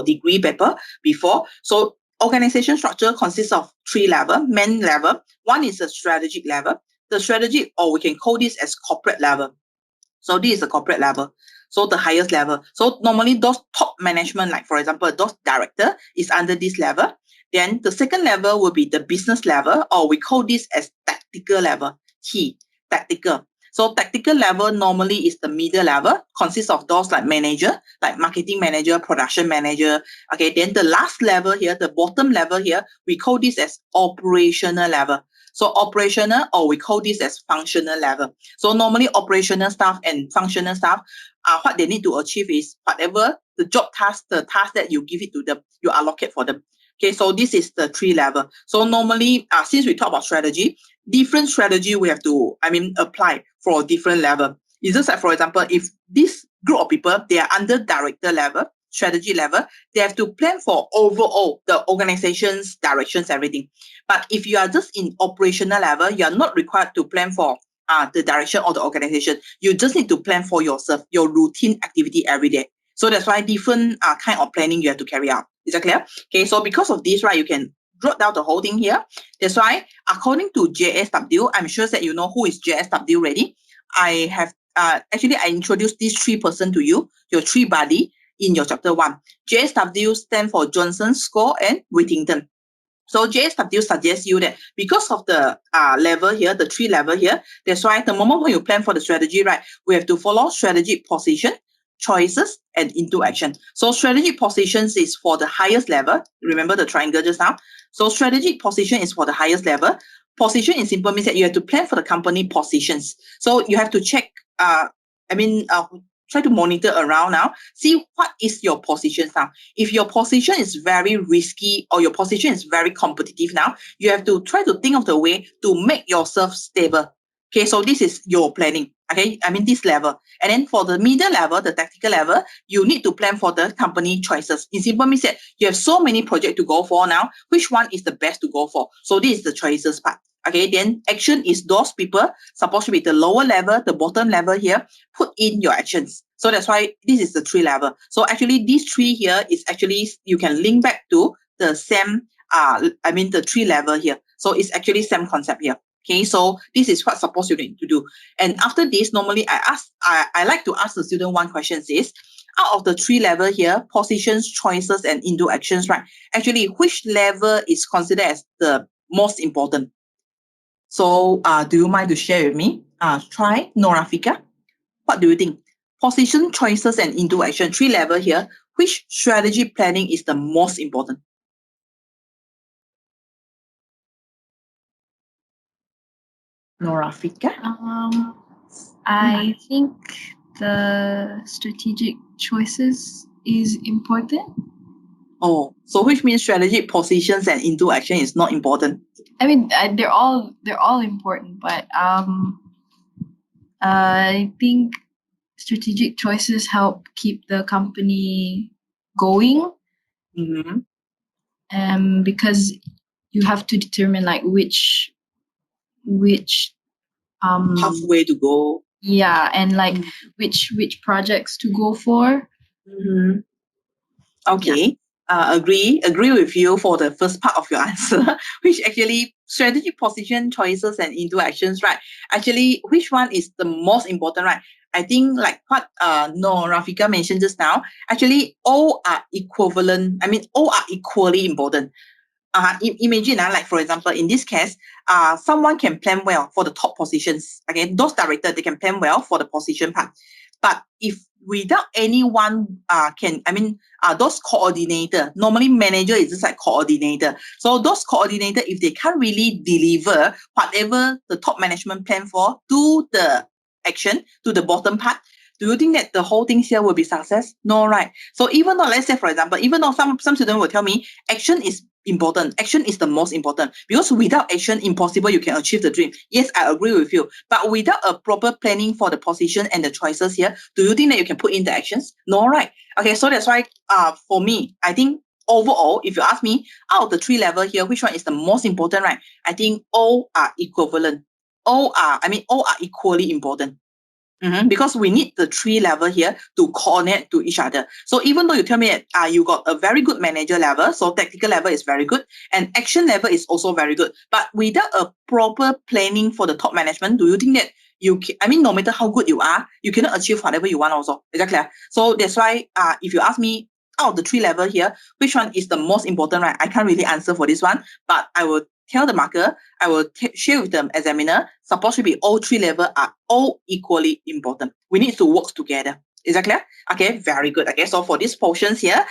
degree paper before. So organization structure consists of 3 levels, main level. One is a strategic level. The strategic, or we can call this as corporate level. So this is the corporate level. So the highest level. So normally those top management, like for example, those director is under this level. Then the second level will be the business level, or we call this as tactical level. Tactical. So tactical level normally is the middle level, consists of those like manager, like marketing manager, production manager. Okay, then the last level here, the bottom level here, we call this as operational level. So operational, or we call this as functional level. So normally operational staff and functional staff, what they need to achieve is whatever the job task, the task that you give it to them, you allocate for them. Okay, so this is the 3 level. So normally, since we talk about strategy, different strategy we have to, apply for a different level. It's just like, for example, if this group of people, they are under director level, strategy level, they have to plan for overall the organization's directions, everything. But if you are just in operational level, you are not required to plan for the direction of the organization. You just need to plan for yourself, your routine activity every day. So that's why different kind of planning you have to carry out. Is that clear? Okay, so because of this, right, you can jot down the whole thing here. That's why, according to JSW, I'm sure that you know who is JSW already. I have actually I introduced these 3 persons to you, your 3 buddy in your chapter 1. JSW stands for Johnson, Score, and Whittington. So JSW suggests you that because of the level here, the 3 level here, that's why the moment when you plan for the strategy, right, we have to follow strategic position, choices, and into action. So strategic positions is for the highest level. Remember the triangle just now? So strategic position is for the highest level. Position in simple means that you have to plan for the company positions. So you have to check, try to monitor around now, see what is your position now. If your position is very risky or your position is very competitive now, you have to try to think of the way to make yourself stable. Okay, so this is your planning. Okay, this level. And then for the middle level, the tactical level, you need to plan for the company choices. In simple means that you have so many projects to go for now. Which one is the best to go for? So this is the choices part. Okay, then action is those people supposed to be the lower level, the bottom level here, put in your actions. So that's why this is the 3 level. So actually these 3 here is actually, you can link back to the same, the 3 level here. So it's actually same concept here. Okay, so this is what supposed you need to do. And after this, normally I like to ask the student one question is, out of the 3 level here, positions, choices, and into actions, right? Actually, which level is considered as the most important? So do you mind to share with me? Try Norafika. What do you think? Position, choices, and into action, 3 level here. Which strategy planning is the most important? Norafika? I think the strategic choices is important. Oh, so which means strategic positions and into action is not important? They're all important, but I think strategic choices help keep the company going. Mm-hmm. because you have to determine like which Pathway to go. yeah, and like which projects to go for. Mm-hmm. Okay. Agree with you for the first part of your answer, which actually strategy, position, choices, and into actions, right? Actually, which one is the most important, right? I think like what no Rafika mentioned just now, actually all are equivalent. I mean, all are equally important. Imagine like for example, in this case, someone can plan well for the top positions. Okay, those directors, they can plan well for the position part. But if without anyone those coordinator, normally manager is just like coordinator. So those coordinator, if they can't really deliver whatever the top management plan for to the action, to the bottom part, do you think that the whole thing here will be success? No, right? So even though, let's say for example, even though some students will tell me action is important, action is the most important, because without action, impossible you can achieve the dream. Yes, I agree with you. But without a proper planning for the position and the choices here, do you think that you can put in the actions? No, right? Okay, so that's why for me, I think overall, if you ask me, out of the 3 levels here, which one is the most important, right? I think all are equivalent. All are equally important. Because we need the 3 level here to coordinate to each other. So even though you tell me that you got a very good manager level, so tactical level is very good, and action level is also very good, but without a proper planning for the top management, do you think that no matter how good you are, you cannot achieve whatever you want also? Is that clear? So that's why if you ask me, out of the 3 level here, which one is the most important, right? I can't really answer for this one, but I will tell the marker, I will share with the examiner, supposed to be all 3 levels are all equally important. We need to work together. Is that clear? Okay, very good. Okay, so for these portions here,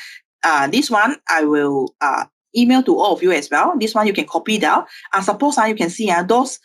this one I will email to all of you as well. This one you can copy down. Suppose you can see those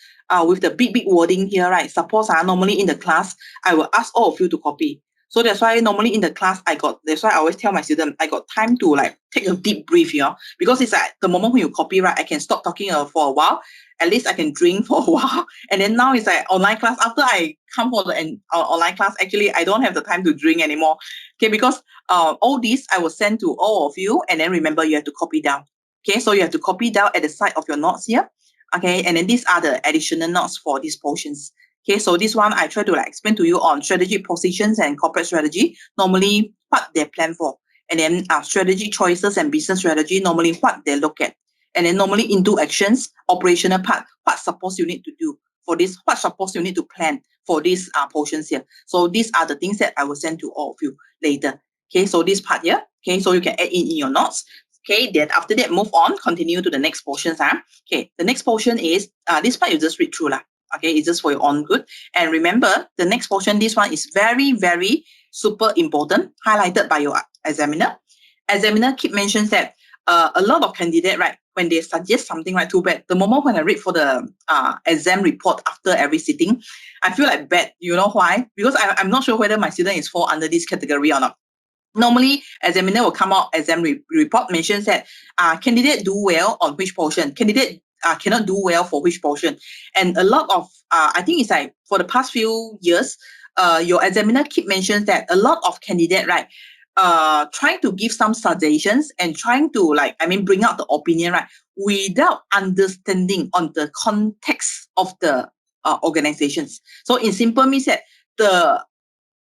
with the big wording here, right? Suppose normally in the class, I will ask all of you to copy. So that's why normally in the class, that's why I always tell my students, I got time to like take a deep breath, because it's like the moment when you copy, right, I can stop talking for a while. At least I can drink for a while. And then now it's like online class. After I come for the online class, actually, I don't have the time to drink anymore. Okay, because all this I will send to all of you. And then remember, you have to copy down. Okay, so you have to copy down at the side of your notes here. Okay, and then these are the additional notes for these portions. Okay, so this one I try to like explain to you on strategic positions and corporate strategy, normally what they plan for. And then strategy choices and business strategy, normally what they look at. And then normally into actions, operational part, what suppose you need to do for this, what suppose you need to plan for these portions here. So these are the things that I will send to all of you later. Okay, so this part here, okay, so you can add in your notes. Okay, then after that, move on, continue to the next portions. Okay, the next portion is, this part you just read through. Okay, it's just for your own good. And remember, the next portion, this one is very, very super important, highlighted by your examiner. Examiner keep mentions that a lot of candidates, right, when they suggest something, right, too bad. The moment when I read for the exam report after every sitting, I feel like bad. You know why? Because I'm not sure whether my student is fall under this category or not. Normally, examiner will come out, exam report mentions that candidate do well on which portion, candidate cannot do well for which portion. And a lot of, I think it's like for the past few years, your examiner keep mentions that a lot of candidate, right, trying to give some suggestions and trying to bring out the opinion, right, without understanding on the context of the organizations. So in simple means that the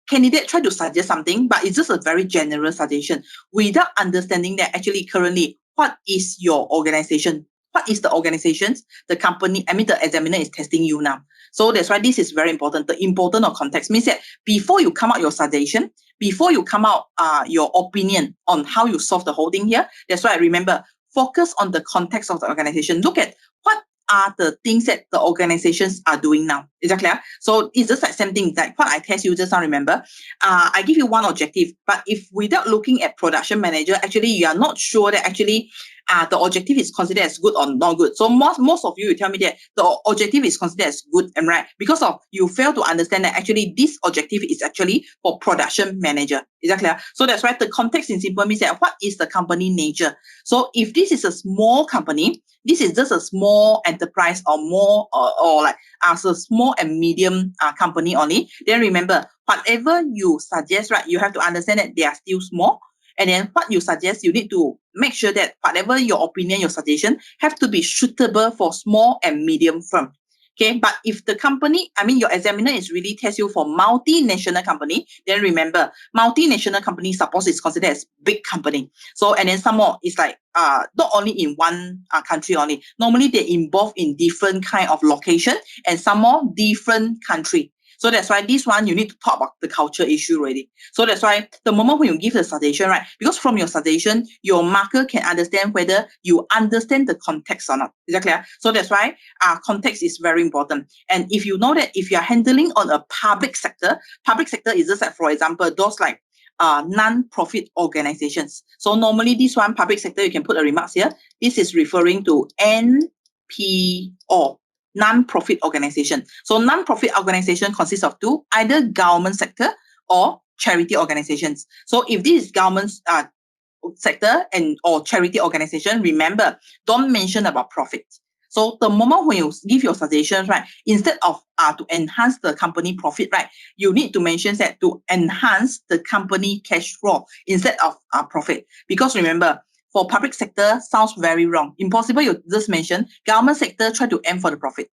candidate try to suggest something, but it's just a very general suggestion without understanding that actually currently what is your organization, what is the organizations, the company, the examiner is testing you now. So that's why this is very important. The importance of context means that before you come out your suggestion, before you come out your opinion on how you solve the whole thing here, that's why I remember, focus on the context of the organization. Look at what are the things that the organizations are doing now. Is that clear? So it's just like same thing, like what I test you just now, remember? I give you one objective, but if without looking at production manager, actually you are not sure that actually the objective is considered as good or not good. So most of you will tell me that the objective is considered as good and right because of you fail to understand that actually this objective is actually for production manager. Is that clear? So that's why the context in simple means that what is the company nature? So if this is a small company, this is just a small enterprise or more or like as a small and medium company only, then remember, whatever you suggest, right, you have to understand that they are still small. And then what you suggest, you need to make sure that whatever your opinion, your suggestion have to be suitable for small and medium firm. Okay, but if the company, your examiner is really test you for multinational company, then remember, multinational company suppose is considered as big company. So, and then some more, it's like not only in one country only. Normally they involved in different kind of location and some more different country. So that's why this one, you need to talk about the culture issue already. So that's why the moment when you give the suggestion, right, because from your suggestion, your marker can understand whether you understand the context or not. Is that clear? So that's why context is very important. And if you know that if you are handling on a public sector is just like, for example, those like non-profit organizations. So normally this one, public sector, you can put a remarks here. This is referring to NPO. Non-profit organization. So non-profit organization consists of two, either government sector or charity organizations. So if this is government sector and or charity organization, remember, don't mention about profit. So the moment when you give your suggestions, right, instead of to enhance the company profit, right, you need to mention that to enhance the company cash flow instead of profit. Because remember, for public sector sounds very wrong. Impossible, you just mention government sector try to aim for the profit.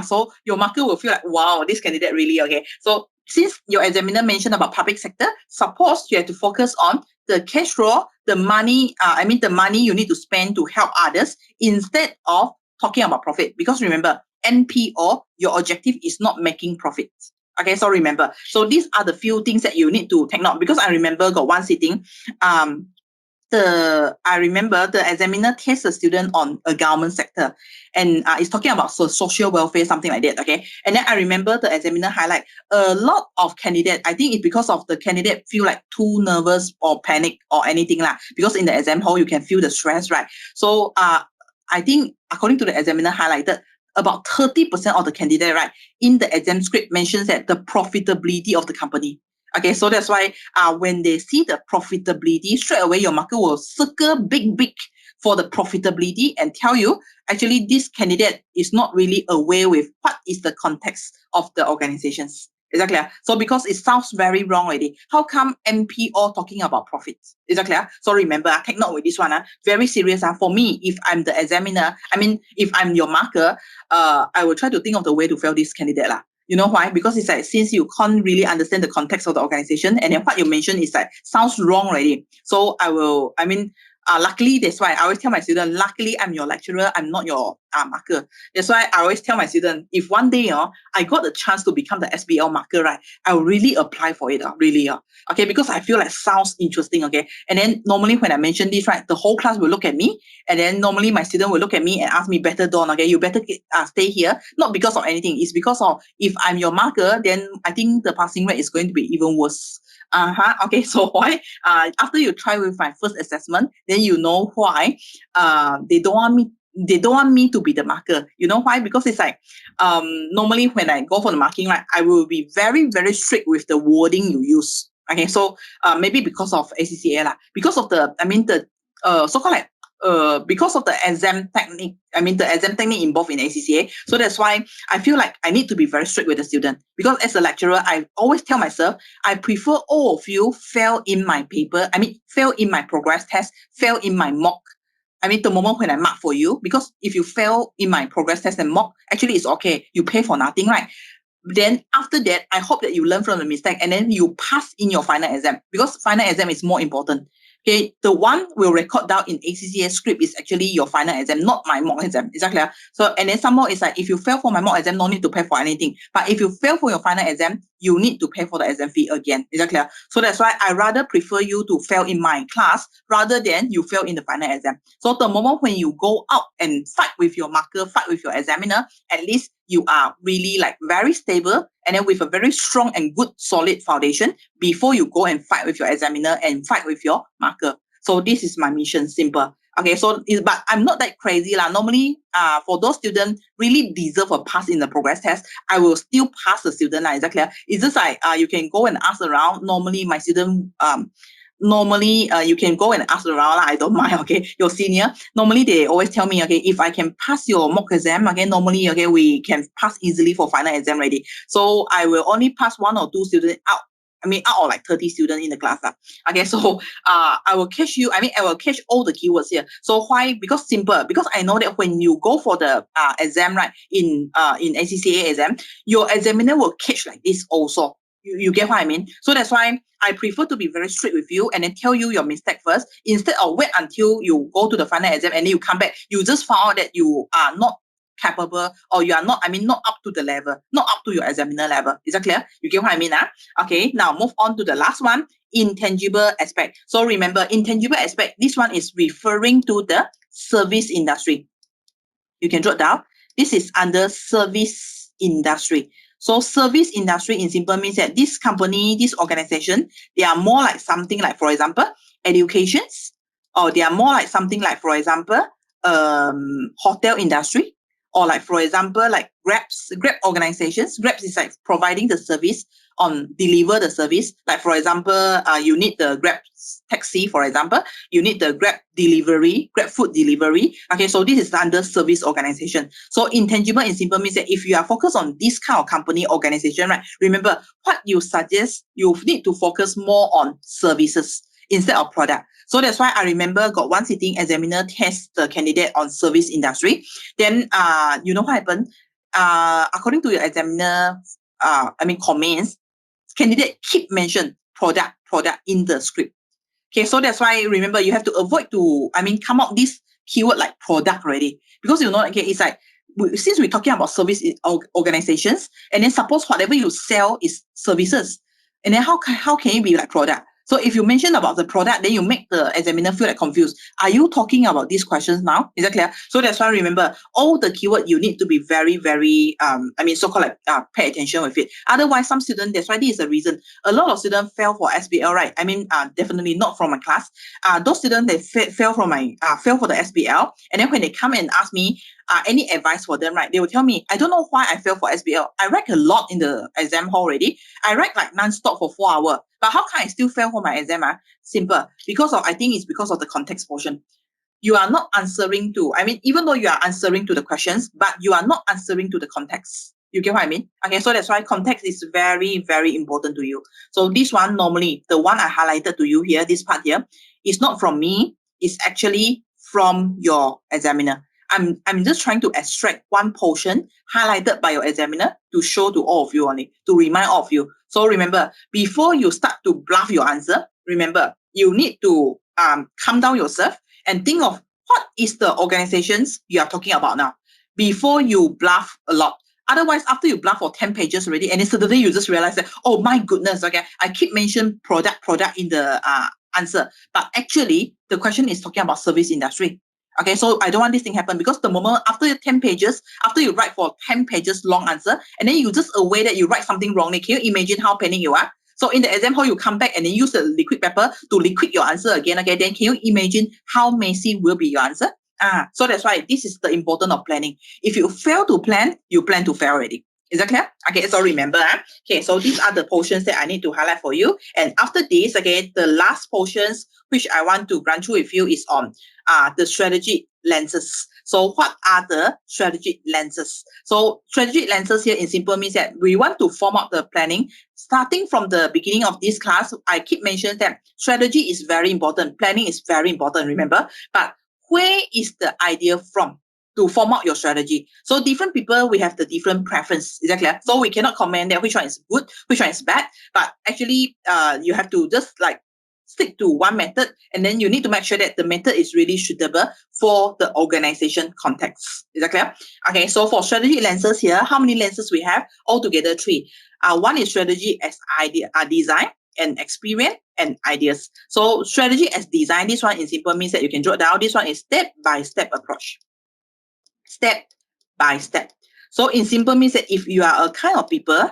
So your marker will feel like, wow, this candidate really okay. So since your examiner mentioned about public sector, suppose you have to focus on the cash flow, the money, the money you need to spend to help others instead of talking about profit. Because remember, NPO, your objective is not making profit. Okay, so remember. So these are the few things that you need to take note. Because I remember got one sitting, I remember the examiner tests a student on a government sector and it's talking about social welfare, something like that. Okay. And then I remember the examiner highlight a lot of candidate. I think it's because of the candidate feel like too nervous or panic or anything lah. Because in the exam hall, you can feel the stress, right? So I think according to the examiner highlighted, about 30% of the candidate, right, in the exam script mentions that the profitability of the company. Okay, so that's why when they see the profitability, straight away your marker will circle big for the profitability and tell you, actually, this candidate is not really aware with what is the context of the organizations. Is that clear? So because it sounds very wrong already. How come MPO talking about profits? Is that clear? So remember, take note with this one. Very serious. For me, if I'm the examiner, if I'm your marker, I will try to think of the way to fail this candidate. You know why? Because it's like, since you can't really understand the context of the organization and then what you mentioned is like, sounds wrong already. So luckily, that's why I always tell my student, luckily I'm your lecturer, I'm not your marker. That's why I always tell my student, if one day I got the chance to become the SBL marker, right, I will really apply for it, really. Okay, because I feel like sounds interesting, okay? And then normally when I mention this, right, the whole class will look at me and then normally my student will look at me and ask me, better Dawn, okay, you better stay here. Not because of anything, it's because of if I'm your marker, then I think the passing rate is going to be even worse. Okay, so why? After you try with my first assessment, then you know why they don't want me to be the marker. You know why? Because it's like normally when I go for the marking, right, I will be very, very strict with the wording you use. Okay, so maybe because of ACCA lah, because of the so-called like because of the exam technique, the exam technique involved in ACCA. So that's why I feel like I need to be very strict with the student. Because as a lecturer, I always tell myself, I prefer all of you fail in my paper. Fail in my progress test, fail in my mock. The moment when I mark for you, because if you fail in my progress test and mock, actually it's okay. You pay for nothing, right? Then after that, I hope that you learn from the mistake and then you pass in your final exam, because final exam is more important. Okay, the one we'll record down in ACCA script is actually your final exam, not my mock exam. Is that clear? So, and then some more is like, if you fail for my mock exam, no need to pay for anything. But if you fail for your final exam, you need to pay for the exam fee again. Is that clear? So that's why I rather prefer you to fail in my class rather than you fail in the final exam. So the moment when you go out and fight with your marker, fight with your examiner, at least you are really like very stable and then with a very strong and good solid foundation before you go and fight with your examiner and fight with your marker. So this is my mission, simple. Okay, so but I'm not that crazy lah. Normally, for those students really deserve a pass in the progress test, I will still pass the student lah. Is that clear? It's just like you can go and ask around. Normally, my student you can go and ask around. I don't mind, okay? Your senior, normally they always tell me, okay, if I can pass your mock exam, okay, normally, okay, we can pass easily for final exam ready. So I will only pass one or two students out out of like 30 students in the class. Okay, so I will catch you, I will catch all the keywords here. So why? Because simple, because I know that when you go for the exam, right, in ACCA exam, your examiner will catch like this also. You get what I mean? So that's why I prefer to be very strict with you and then tell you your mistake first, instead of wait until you go to the final exam and then you come back, you just found out that you are not capable, or you are not, not up to the level, not up to your examiner level. Is that clear? You get what I mean? Okay, now move on to the last one, intangible aspect. So remember, intangible aspect, this one is referring to the service industry. You can jot down. This is under service industry. So service industry in simple means that this company, this organization, they are more like something like, for example, educations, or they are more like something like, for example, hotel industry, or like, for example, like Grab organizations. Grab is like providing the service, deliver the service. Like, for example, you need the Grab taxi, for example, you need the Grab delivery, Grab food delivery. Okay, so this is under service organization. So intangible in simple means that if you are focused on this kind of company organization, right, remember what you suggest, you need to focus more on services instead of product. So that's why I remember got one sitting examiner test the candidate on service industry. Then you know what happened? According to your examiner comments, candidate keep mention product in the script. Okay, so that's why remember you have to avoid to come up this keyword like product already, because okay, it's like since we're talking about service organizations, and then suppose whatever you sell is services, and then how can it be like product? So if you mention about the product, then you make the examiner feel like confused. Are you talking about these questions now? Is that clear? So that's why remember all the keyword you need to be very, very so-called like pay attention with it. Otherwise, some students, that's why this is the reason a lot of students fail for SBL, right? Definitely not from my class. Those students they fail for the SBL, and then when they come and ask me any advice for them, right, they will tell me, I don't know why I failed for SBL. I write a lot in the exam hall already. I write like non-stop for 4 hours. But how can I still fail for my exam? Simple. I think it's because of the context portion. You are not answering to, even though you are answering to the questions, but you are not answering to the context. You get what I mean? Okay, so that's why context is very, very important to you. So this one, normally, the one I highlighted to you here, this part here, is not from me. It's actually from your examiner. I'm just trying to extract one portion highlighted by your examiner to show to all of you only, to remind all of you. So remember, before you start to bluff your answer, remember, you need to calm down yourself and think of what is the organizations you are talking about now before you bluff a lot. Otherwise, after you bluff for 10 pages already, and then suddenly you just realize that, oh my goodness, okay, I keep mentioning product in the answer. But actually, the question is talking about service industry. Okay, so I don't want this thing happen, because the moment after 10 pages, after you write for 10 pages long answer, and then you just aware that you write something wrongly, can you imagine how panic you are? So in the exam hall, you come back and then use the liquid paper to liquid your answer again. Okay, then can you imagine how messy will be your answer? So that's why this is the importance of planning. If you fail to plan, you plan to fail already. Is that clear? Okay, so remember, okay, so these are the portions that I need to highlight for you. And after this, again, the last portions which I want to run through with you is on the strategic lenses. So what are the strategic lenses? So strategic lenses here in simple means that we want to form up the planning. Starting from the beginning of this class, I keep mentioning that strategy is very important. Planning is very important, remember? But where is the idea from to form out your strategy? So different people, we have the different preference. Is that clear? So we cannot comment that which one is good, which one is bad. But actually, you have to just like stick to one method, and then you need to make sure that the method is really suitable for the organization context. Is that clear? Okay, so for strategy lenses here, how many lenses we have? Altogether 3. One is strategy as idea, design, and experience and ideas. So strategy as design, this one in simple means that you can jot down. This one is step-by-step approach. Step by step. So in simple means that if you are a kind of people,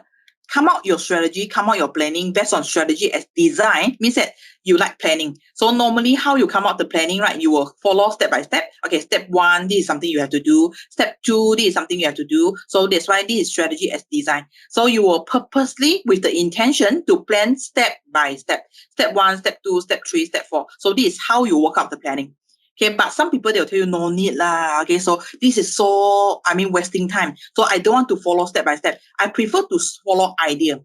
come out your strategy, come out your planning based on strategy as design, means that you like planning. So normally how you come out the planning, right? You will follow step by step. Okay, step 1, this is something you have to do. Step 2, this is something you have to do. So that's why this is strategy as design. So you will purposely, with the intention to plan step by step. Step 1, step 2, step 3, step 4. So this is how you work out the planning. Okay, but some people, they'll tell you, no need lah. Okay, so this is so, wasting time. So I don't want to follow step by step. I prefer to follow idea.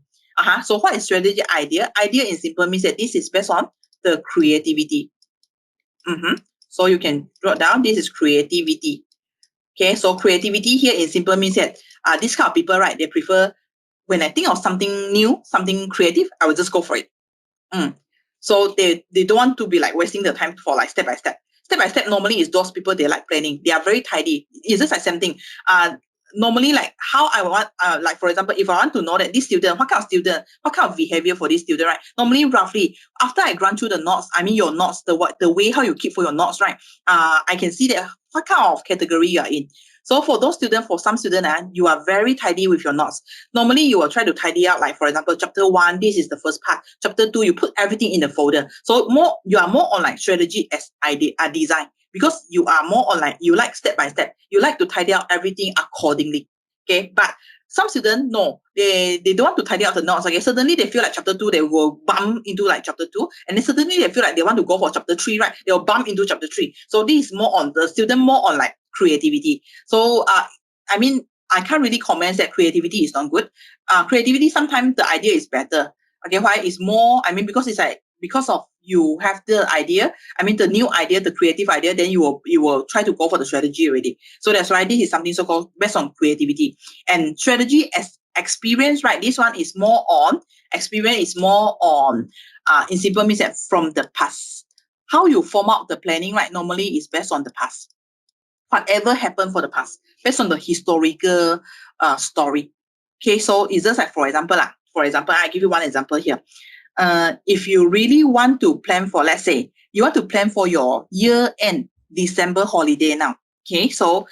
So what is strategy idea? Idea in simple means that this is based on the creativity. So you can jot down, this is creativity. Okay, so creativity here in simple means that this kind of people, right, they prefer, when I think of something new, something creative, I will just go for it. So they don't want to be like wasting the time for like step by step. Step by step normally is those people, they like planning. They are very tidy. It's just like something. Normally, like how I want, like for example, if I want to know that this student, what kind of student, what kind of behavior for this student, right? Normally, roughly, after I run through the notes, I mean your notes, the way how you keep for your notes, right? I can see that what kind of category you are in. So for those students, for some students, you are very tidy with your notes. Normally, you will try to tidy out, like for example, chapter 1, this is the first part. Chapter 2, you put everything in the folder. So you are more on like strategy as idea, design, because you are more on like, you like step by step. You like to tidy out everything accordingly. Okay, but some students, no, they don't want to tidy out the notes. Okay, suddenly they feel like chapter 2, they will bump into like chapter 2, and then suddenly they feel like they want to go for chapter 3, right? They will bump into chapter 3. So this is more on the student, more on like creativity. So I mean, I can't really comment that creativity is not good. Creativity, sometimes the idea is better. Okay, why? It's more, I mean, because it's like, because of you have the idea, I mean the new idea, the creative idea, then you will try to go for the strategy already. So that's why this is something so-called based on creativity. And strategy as experience, right? This one is more on experience, is more on in simple means that from the past. How you form out the planning, right? Normally is based on the past. Whatever happened for the past, based on the historical story. Okay, so it's just like, for example, I give you one example here. If you really want to plan for, let's say, you want to plan for your year-end December holiday now. Okay, so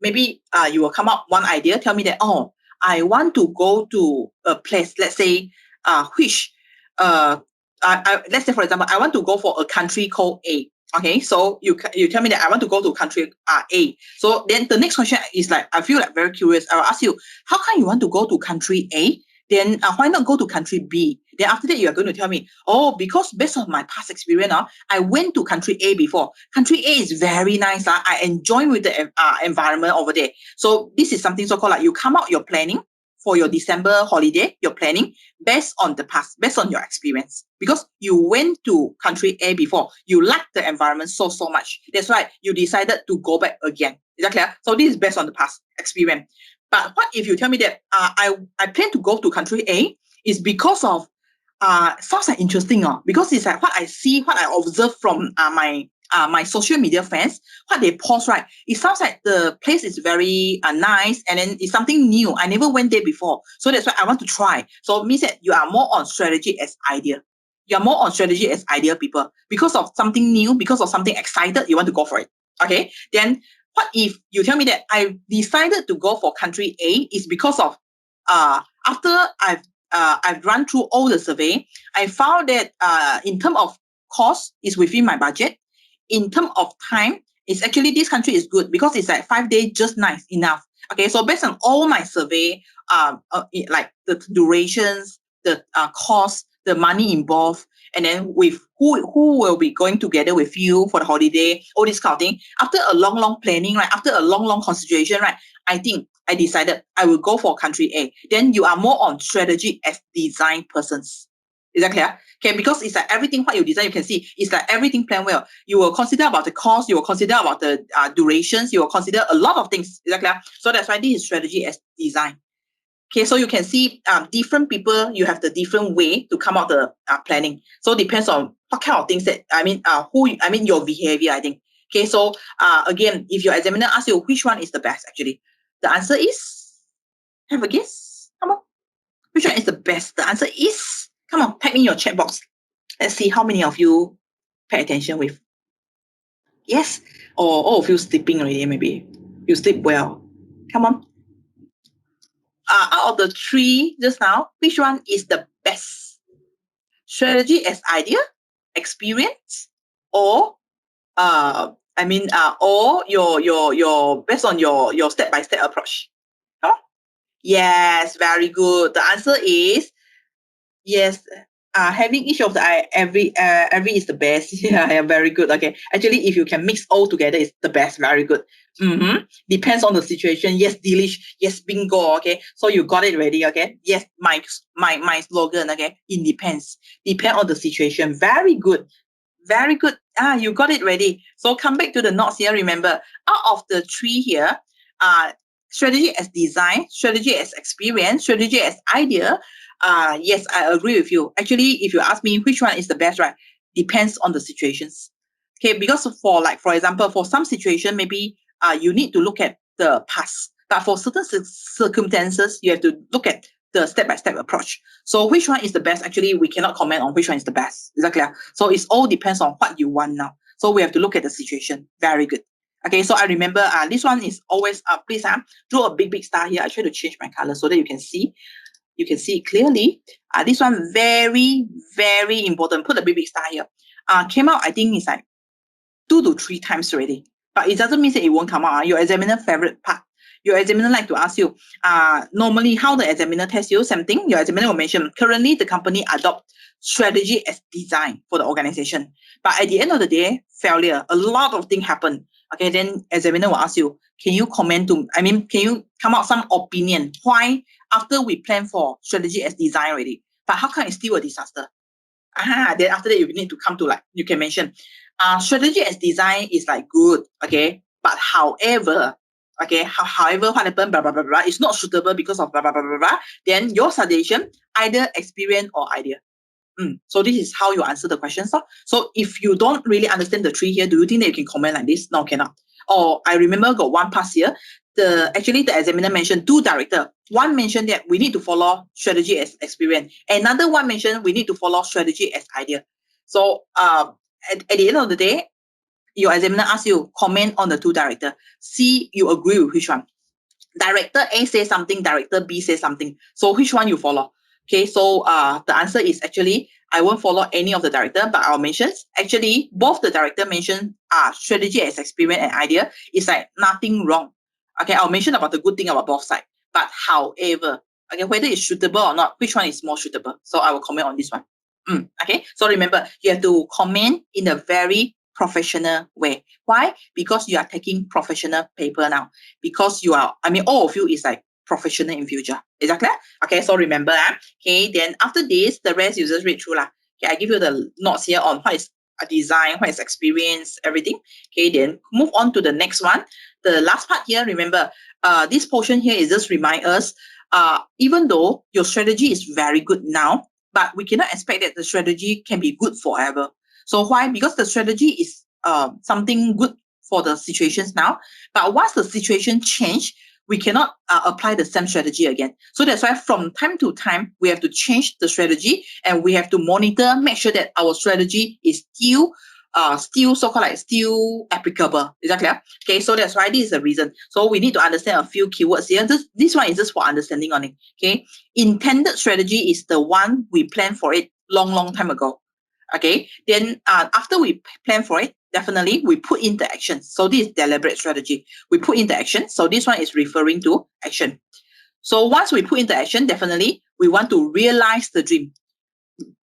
maybe you will come up one idea, tell me that, oh, I want to go to a place, let's say, which, let's say, for example, I want to go for a country called A. Okay, so you tell me that I want to go to country A. So then the next question is like, I feel like very curious. I will ask you, how come you want to go to country A? Then why not go to country B? Then after that, you are going to tell me, oh, because based on my past experience, I went to country A before. Country A is very nice. I enjoy with the environment over there. So this is something so-called like you come out your planning for your December holiday, your planning based on the past, based on your experience. Because you went to country A before, you like the environment so much. That's why you decided to go back again. Is that clear? So this is based on the past experience. But what if you tell me that I plan to go to country A is because of sounds like interesting, because it's like what I see, what I observe from my social media friends, what they post, right? It sounds like the place is very nice, and then it's something new. I never went there before, so that's why I want to try. So it means that you are more on strategy as idea. You are more on strategy as idea people, because of something new, because of something excited, you want to go for it. Okay, then what if you tell me that I decided to go for country A is because of after I've run through all the survey, I found that in terms of cost is within my budget. In terms of time, it's actually this country is good because it's like 5 days, just nice enough. Okay, so based on all my survey, like the durations, the cost, the money involved, and then with who will be going together with you for the holiday, all this kind of thing. After a long planning, right? After a long consideration, right? I think I decided I will go for country A. Then you are more on strategy as design persons. Is that clear? Okay, because it's like everything what you design, you can see it's like everything planned well. You will consider about the cost, you will consider about the durations, you will consider a lot of things. Is that clear? So that's why this is strategy as design. Okay, so you can see different people, you have the different way to come out the planning. So depends on what kind of things that, your behavior, I think. Okay, so again, if your examiner asks you which one is the best, actually, the answer is, have a guess. Come on. Which one is the best? The answer is, come on, type in your chat box. Let's see how many of you pay attention with. Yes? Or all of you sleeping already, maybe. You sleep well. Come on. Out of the 3 just now, which one is the best? Strategy as idea, experience, or or your based on your step-by-step approach. Huh? Yes, very good. The answer is yes. having each of the every is the best. Yeah, very good. Okay. Actually, if you can mix all together, it's the best. Very good. Depends on the situation. Yes, delish. Yes, bingo. Okay. So you got it ready. Okay. Yes, my slogan. Okay. It depends. Depend on the situation. Very good. Very good. You got it ready. So come back to the notes here. Remember, out of the three here, strategy as design, strategy as experience, strategy as idea. Yes, I agree with you. Actually, if you ask me which one is the best, right? Depends on the situations. Okay, because for example, for some situation, maybe you need to look at the past. But for certain circumstances, you have to look at the step-by-step approach. So which one is the best? Actually, we cannot comment on which one is the best. Is that clear? So it all depends on what you want now. So we have to look at the situation. Very good. Okay, so I remember this one is always please draw a big star here. I try to change my color so that you can see. You can see it clearly. This one very, very important. Put a big star here. Came out, I think it's like 2 to 3 times already. But it doesn't mean that it won't come out. Your examiner favorite part. Your examiner like to ask you, normally how the examiner tests you, same thing. Your examiner will mention, currently the company adopt strategy as design for the organization. But at the end of the day, failure, a lot of things happen. Okay, then examiner will ask you, can you come out some opinion? Why after we plan for strategy as design already, but how come it's still a disaster? Then after that you need to come to you can mention, strategy as design is good, okay, but however, okay, however what happened, blah blah blah blah, it's not suitable because of blah blah blah blah blah. Then your suggestion, either experience or idea. So this is how you answer the question. So if you don't really understand the tree here, do you think that you can comment like this? No, cannot. Or I remember got one pass here. The examiner mentioned 2 directors. One mentioned that we need to follow strategy as experience. Another one mentioned we need to follow strategy as idea. So at the end of the day, your examiner asks you comment on the 2 directors. See you agree with which one. Director A says something, director B says something. So which one you follow? Okay, so the answer is actually I won't follow any of the director, but I'll mention actually both the director mention strategy as experience and idea is nothing wrong. Okay, I'll mention about the good thing about both sides. But however, okay, whether it's suitable or not, which one is more suitable? So I will comment on this one. Okay, so remember you have to comment in a very professional way. Why? Because you are taking professional paper now. Because you are, all of you is professional in future. Is that clear? Okay, so remember. Okay, then after this, the rest you just read through. Okay, I give you the notes here on what is a design, what is experience, everything. Okay, then move on to the next one. The last part here, remember, this portion here is just remind us, even though your strategy is very good now, but we cannot expect that the strategy can be good forever. So why? Because the strategy is something good for the situations now. But once the situation change, we cannot apply the same strategy again. So that's why from time to time, we have to change the strategy and we have to monitor, make sure that our strategy is still so-called still applicable. Is that clear? Okay, so that's why this is the reason. So we need to understand a few keywords here. This one is just for understanding on it. Okay, intended strategy is the one we planned for it long time ago. Okay, then after we plan for it, definitely we put into action. So this is deliberate strategy. We put into action. So this one is referring to action. So once we put into action, definitely we want to realize the dream.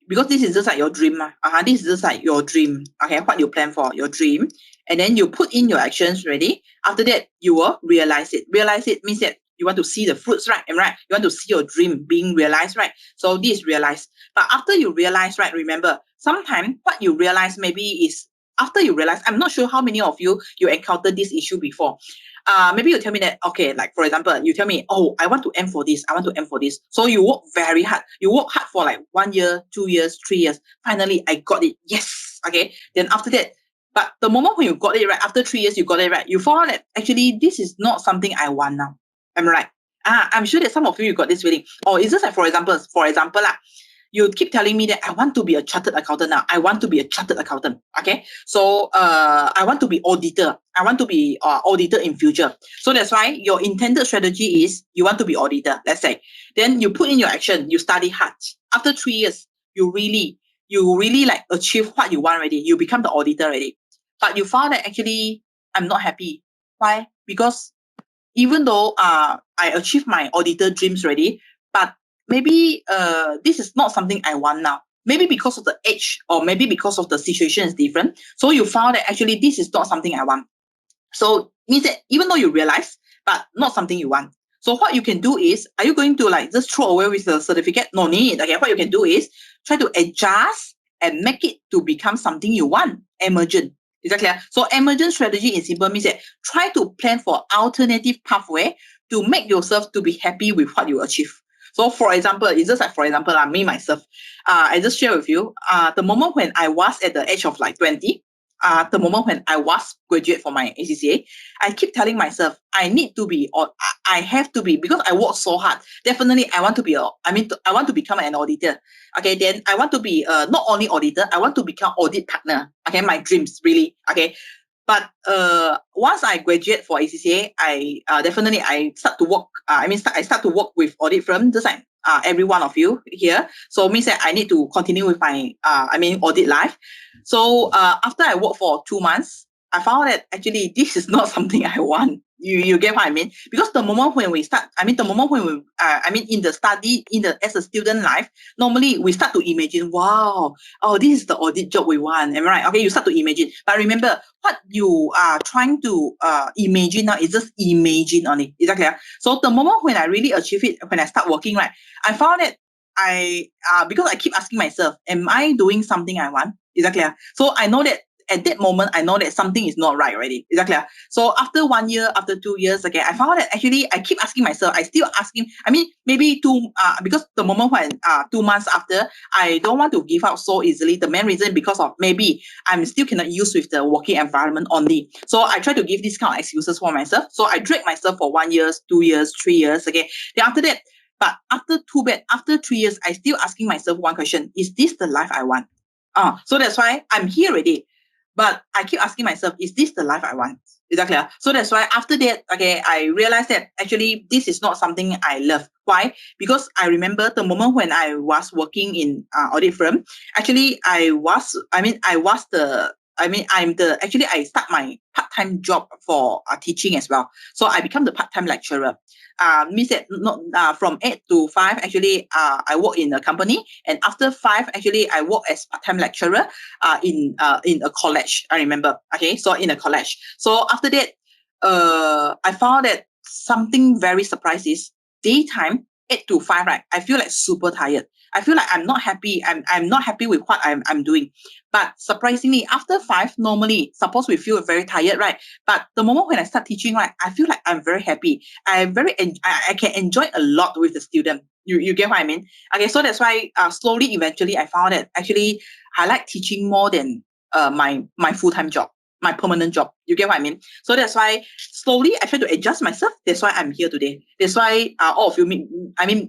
Because this is just your dream. This is just your dream. Okay, what you plan for, your dream. And then you put in your actions ready. After that, you will realize it. Realize it means that you want to see the fruits, right? And right, you want to see your dream being realized, right? So this is realized. But after you realize, right, remember, sometimes what you realize maybe is after you realize, I'm not sure how many of you encountered this issue before. Maybe you tell me that, okay, for example, you tell me, oh, I want to aim for this. I want to aim for this. So you work very hard. You work hard for 1 year, 2 years, 3 years. Finally, I got it. Yes. Okay. Then after that, but the moment when you got it right, after 3 years, you got it right, you found out that actually this is not something I want now. Am I right? I'm sure that some of you got this feeling. Or it's just for example, you keep telling me that I want to be a chartered accountant now. I want to be a chartered accountant. Okay. So I want to be auditor. I want to be auditor in future. So that's why your intended strategy is you want to be auditor, let's say. Then you put in your action, you study hard. After 3 years, you really achieve what you want already. You become the auditor already. But you found that actually I'm not happy. Why? Because even though I achieved my auditor dreams already, but maybe this is not something I want now. maybe because of the age or maybe because of the situation is different. So you found that actually this is not something I want. So means that even though you realize, but not something you want. So what you can do is, are you going to like just throw away with the certificate? No need. Okay, what you can do is try to adjust and make it to become something you want. Emergent. Is that clear? So emergent strategy in simple means that try to plan for alternative pathway to make yourself to be happy with what you achieve. So for example, it's just like for example, me myself, I just share with you, the moment when I was at the age of like 20, the moment when I was graduate for my ACCA, I keep telling myself I need to be, or I have to be, because I work so hard. Definitely, I want to be I want to become an auditor. Okay, then I want to be not only auditor, I want to become audit partner. Okay, my dreams really. Okay, but once I graduate for ACCA, I definitely I start to work. I start to work with audit firm, just like every one of you here. So means that I need to continue with my audit life. So after I worked for 2 months, I found that actually this is not something I want. You get what I mean? Because the moment when we start, the moment when we, in the study, as a student life, normally we start to imagine, wow, oh, this is the audit job we want. Am I right? Okay, you start to imagine. But remember, what you are trying to imagine now is just imagine only. Is that clear? So the moment when I really achieve it, when I start working, right, I found that because I keep asking myself, am I doing something I want? Is that clear? So I know that at that moment, I know that something is not right already. Is that clear? So after 1 year, after 2 years, okay, I found that actually I keep asking myself, I still asking, maybe because the moment when 2 months after, I don't want to give up so easily. The main reason because of maybe I'm still cannot use with the working environment only. So I try to give these kind of excuses for myself. So I drag myself for 1 year, 2 years, 3 years, okay. Then after that, but after 3 years, I still asking myself one question: is this the life I want? So that's why I'm here already. But I keep asking myself, is this the life I want? Is that clear? So that's why after that, okay, I realized that actually this is not something I love. Why? Because I remember the moment when I was working in audit firm. Actually, I start my part-time job for teaching as well. So I become the part-time lecturer. Means that from 8 to 5, actually, I work in a company, and after 5, actually, I work as part-time lecturer in a college. I remember. Okay, so in a college. So after that, I found that something very surprising is daytime 8 to 5. Right, I feel like super tired. I feel like I'm not happy. I'm not happy with what I'm doing. But surprisingly, after 5, normally, suppose we feel very tired, right? But the moment when I start teaching, right, I feel like I'm very happy. I can enjoy a lot with the student. You get what I mean? Okay, so that's why slowly, eventually, I found that actually I like teaching more than my full-time job, my permanent job. You get what I mean? So that's why slowly I try to adjust myself. That's why I'm here today. That's why all of you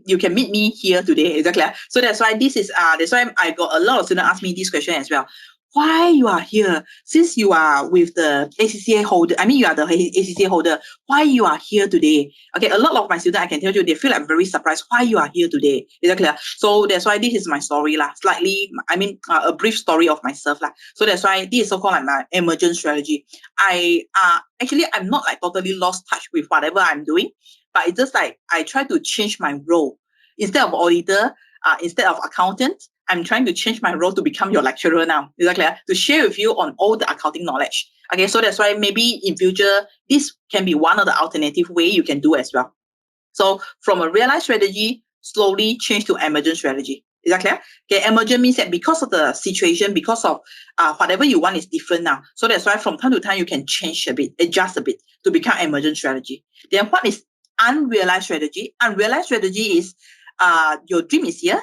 you can meet me here today. Exactly. So that's why that's why I got a lot of students ask me this question as well. Why you are here? Since you are with the ACCA holder, you are the ACCA holder, why you are here today? Okay, a lot of my students, I can tell you, they feel like very surprised why you are here today. Is that clear? So that's why this is my story lah. Slightly, a brief story of myself lah. So that's why this is so-called like my emergent strategy. I'm not like totally lost touch with whatever I'm doing, but it's just like I try to change my role. Instead of auditor, instead of accountant, I'm trying to change my role to become your lecturer now. Is that clear? To share with you on all the accounting knowledge. Okay, so that's why maybe in future, this can be one of the alternative way you can do as well. So from a realized strategy, slowly change to emergent strategy. Is that clear? Okay, emergent means that because of the situation, because of whatever you want is different now. So that's why from time to time, you can change a bit, adjust a bit to become emergent strategy. Then what is unrealized strategy? Unrealized strategy is your dream is here,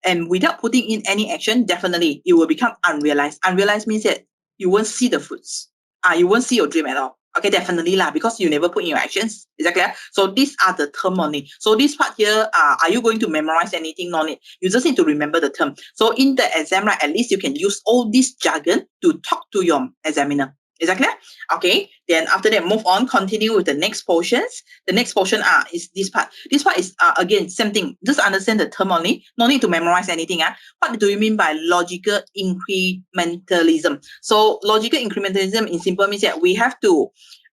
and without putting in any action, definitely it will become unrealized. Unrealized means that you won't see the fruits. You won't see your dream at all. Okay, definitely lah, because you never put in your actions. Is that clear? So these are the term only. So this part here, are you going to memorize anything? No need. You just need to remember the term. So in the exam, right, at least you can use all this jargon to talk to your examiner. Is that clear? Okay. Then after that, move on. Continue with the next portions. The next portion is this part. This part is again same thing. Just understand the term only. No need to memorize anything. What do you mean by logical incrementalism? So logical incrementalism in simple means that we have to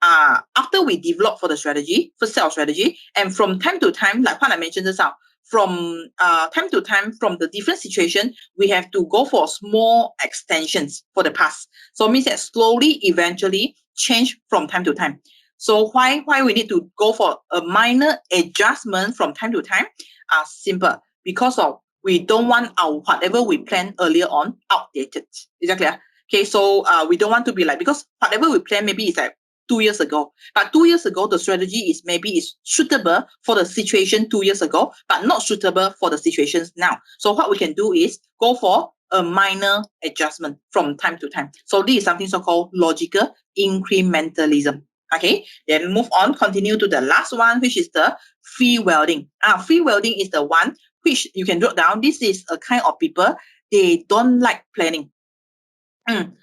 after we develop for the strategy, first set of strategy, and from time to time, like what I mentioned just now, from time to time, from the different situation, we have to go for small extensions for the past. So it means that slowly, eventually change from time to time. So why we need to go for a minor adjustment from time to time? Simple, because of we don't want our whatever we planned earlier on outdated. Is that clear? Okay, so we don't want to be like, because whatever we plan maybe it's like 2 years ago, but 2 years ago the strategy is maybe is suitable for the situation 2 years ago, but not suitable for the situations now. So what we can do is go for a minor adjustment from time to time. So this is something so-called logical incrementalism. Okay, then move on, continue to the last one, which is the free welding. Free welding is the one which you can jot down. This is a kind of people, they don't like planning.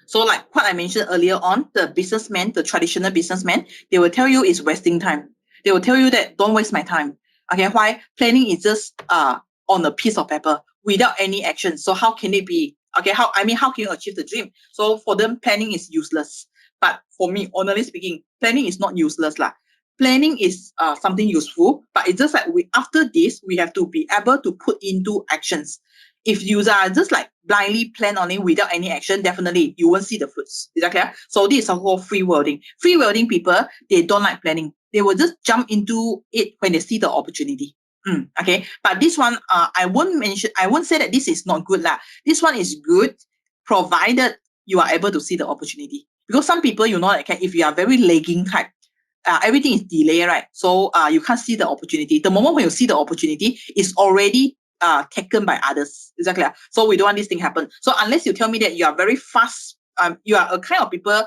So like what I mentioned earlier on, the businessman, the traditional businessman, they will tell you it's wasting time. They will tell you that don't waste my time. Okay, why? Planning is just on a piece of paper without any action. So how can it be? Okay, how can you achieve the dream? So for them, planning is useless. But for me, honestly speaking, planning is not useless lah. Planning is something useful, but it's just like after this, we have to be able to put into actions. If you are just like blindly plan only without any action, definitely you won't see the fruits. Is that clear? So this is called free welding. Free welding people, they don't like planning. They will just jump into it when they see the opportunity. Okay, but this one, I won't say that this is not good lah. This one is good, provided you are able to see the opportunity. Because some people, like if you are very lagging type, everything is delay, right? So you can't see the opportunity. The moment when you see the opportunity, it's already taken by others. Is that clear? So we don't want this thing happen. So unless you tell me that you are very fast, you are a kind of people,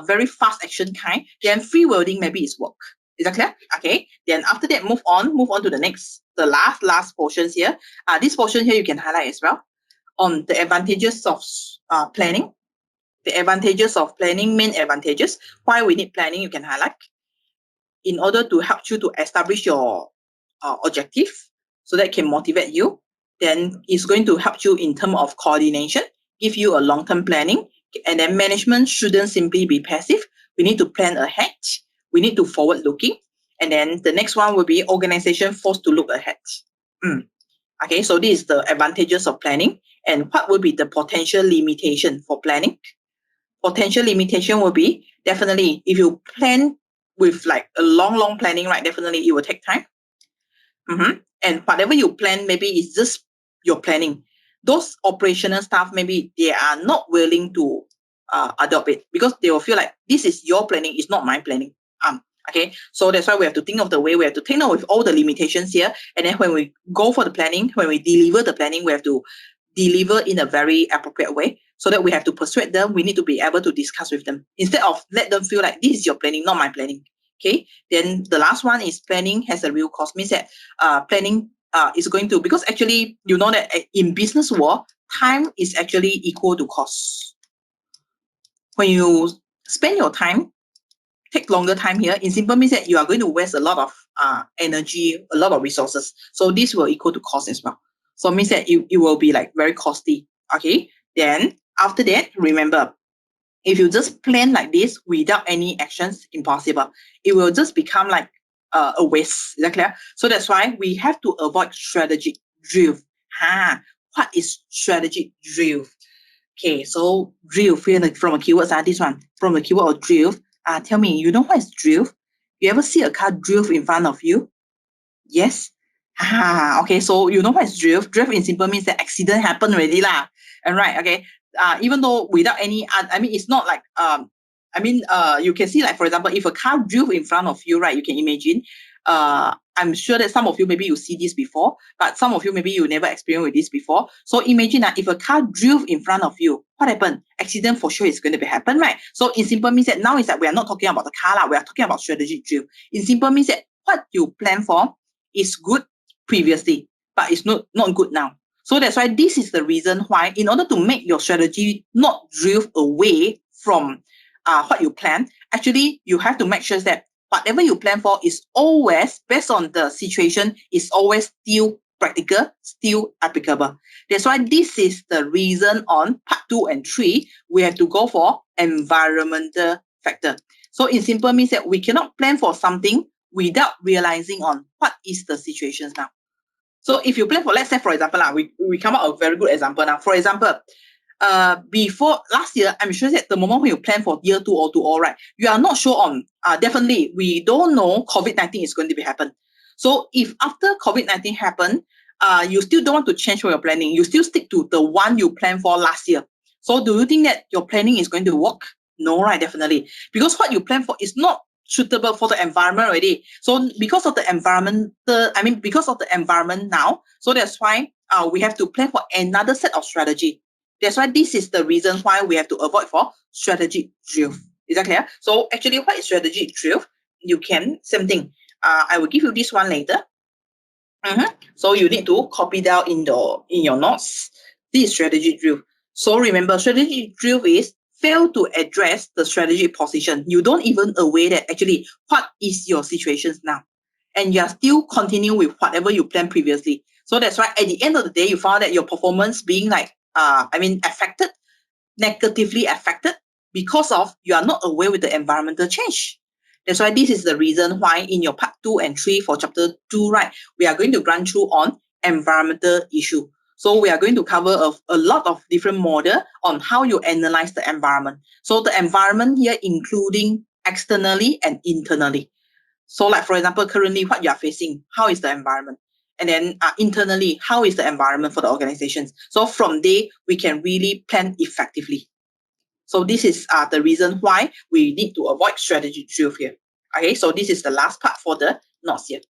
very fast action kind, then free welding maybe is work. Is that clear? Okay. Then after that, move on to the last portions here. This portion here you can highlight as well on the advantages of planning. The advantages of planning, main advantages. Why we need planning, you can highlight. In order to help you to establish your objective, so that can motivate you. Then it's going to help you in terms of coordination, give you a long-term planning. And then management shouldn't simply be passive. We need to plan ahead. We need to forward-looking. And then the next one will be organization forced to look ahead. Okay, so this is the advantages of planning. And what will be the potential limitation for planning? Potential limitation will be definitely if you plan with like a long planning, right? Definitely it will take time. And whatever you plan, maybe it's just your planning. Those operational staff, maybe they are not willing to adopt it because they will feel like this is your planning, it's not my planning. Okay, so that's why we have to think of the way we have to take note with all the limitations here. And then when we go for the planning, when we deliver the planning, we have to deliver in a very appropriate way so that we have to persuade them. We need to be able to discuss with them instead of let them feel like this is your planning, not my planning. Okay, then the last one is planning has a real cost. Means that planning is going to, because actually you know that in business world, time is actually equal to cost. When you spend your time, take longer time here, in simple means that you are going to waste a lot of energy, a lot of resources. So this will equal to cost as well. So it means that it will be like very costly. Okay, then after that, remember, if you just plan like this without any actions, impossible. It will just become like a waste. Is that clear? So that's why we have to avoid strategic drill. What is strategic drill? Okay, so drill from a keyword, this one, from the keyword of drill. Tell me, you know what is drill? You ever see a car drill in front of you? Yes? Okay, so you know what is drill? Drill in simple means that accident happened already lah. And right, okay. Even though without any, it's not like, you can see like, for example, if a car drove in front of you, right, you can imagine, I'm sure that some of you, maybe you see this before, but some of you, maybe you never experienced with this before. So imagine that if a car drove in front of you, what happened? Accident for sure is going to happen, right? So in simple means that now is that we are not talking about the car, we are talking about strategic drill. In simple means that what you plan for is good previously, but it's not good now. So that's why this is the reason why, in order to make your strategy not drift away from what you plan, actually you have to make sure that whatever you plan for is always based on the situation, is always still practical, still applicable. That's why this is the reason on part 2 and 3, we have to go for environmental factor. So in simple means that we cannot plan for something without realizing on what is the situation now. So if you plan for, let's say, for example, we come up with a very good example now. For example, before last year, I'm sure that the moment when you plan for year 2 or 2 right, you are not sure on, definitely, we don't know COVID-19 is going to be happen. So if after COVID-19 happen, you still don't want to change for your planning, you still stick to the one you planned for last year. So do you think that your planning is going to work? No, right? Definitely. Because what you plan for is not suitable for the environment already. So because of the environment now, so that's why we have to plan for another set of strategy. That's why this is the reason why we have to avoid for strategy drift. Is that clear? So actually, what is strategy drift? You can, same thing. I will give you this one later. So you need to copy down in your notes. This is strategy drift. So remember, strategy drift is fail to address the strategic position. You don't even aware that actually what is your situations now, and you are still continue with whatever you planned previously. So that's why at the end of the day, you found that your performance being affected, negatively affected, because of you are not aware with the environmental change. That's why this is the reason why in your part 2 and 3 for chapter 2, right, we are going to run through on environmental issue. So we are going to cover a lot of different model on how you analyze the environment. So the environment here including externally and internally. So like, for example, currently what you are facing, how is the environment? And then internally, how is the environment for the organizations? So from there, we can really plan effectively. So this is the reason why we need to avoid strategy drift here. Okay, so this is the last part for the notes here.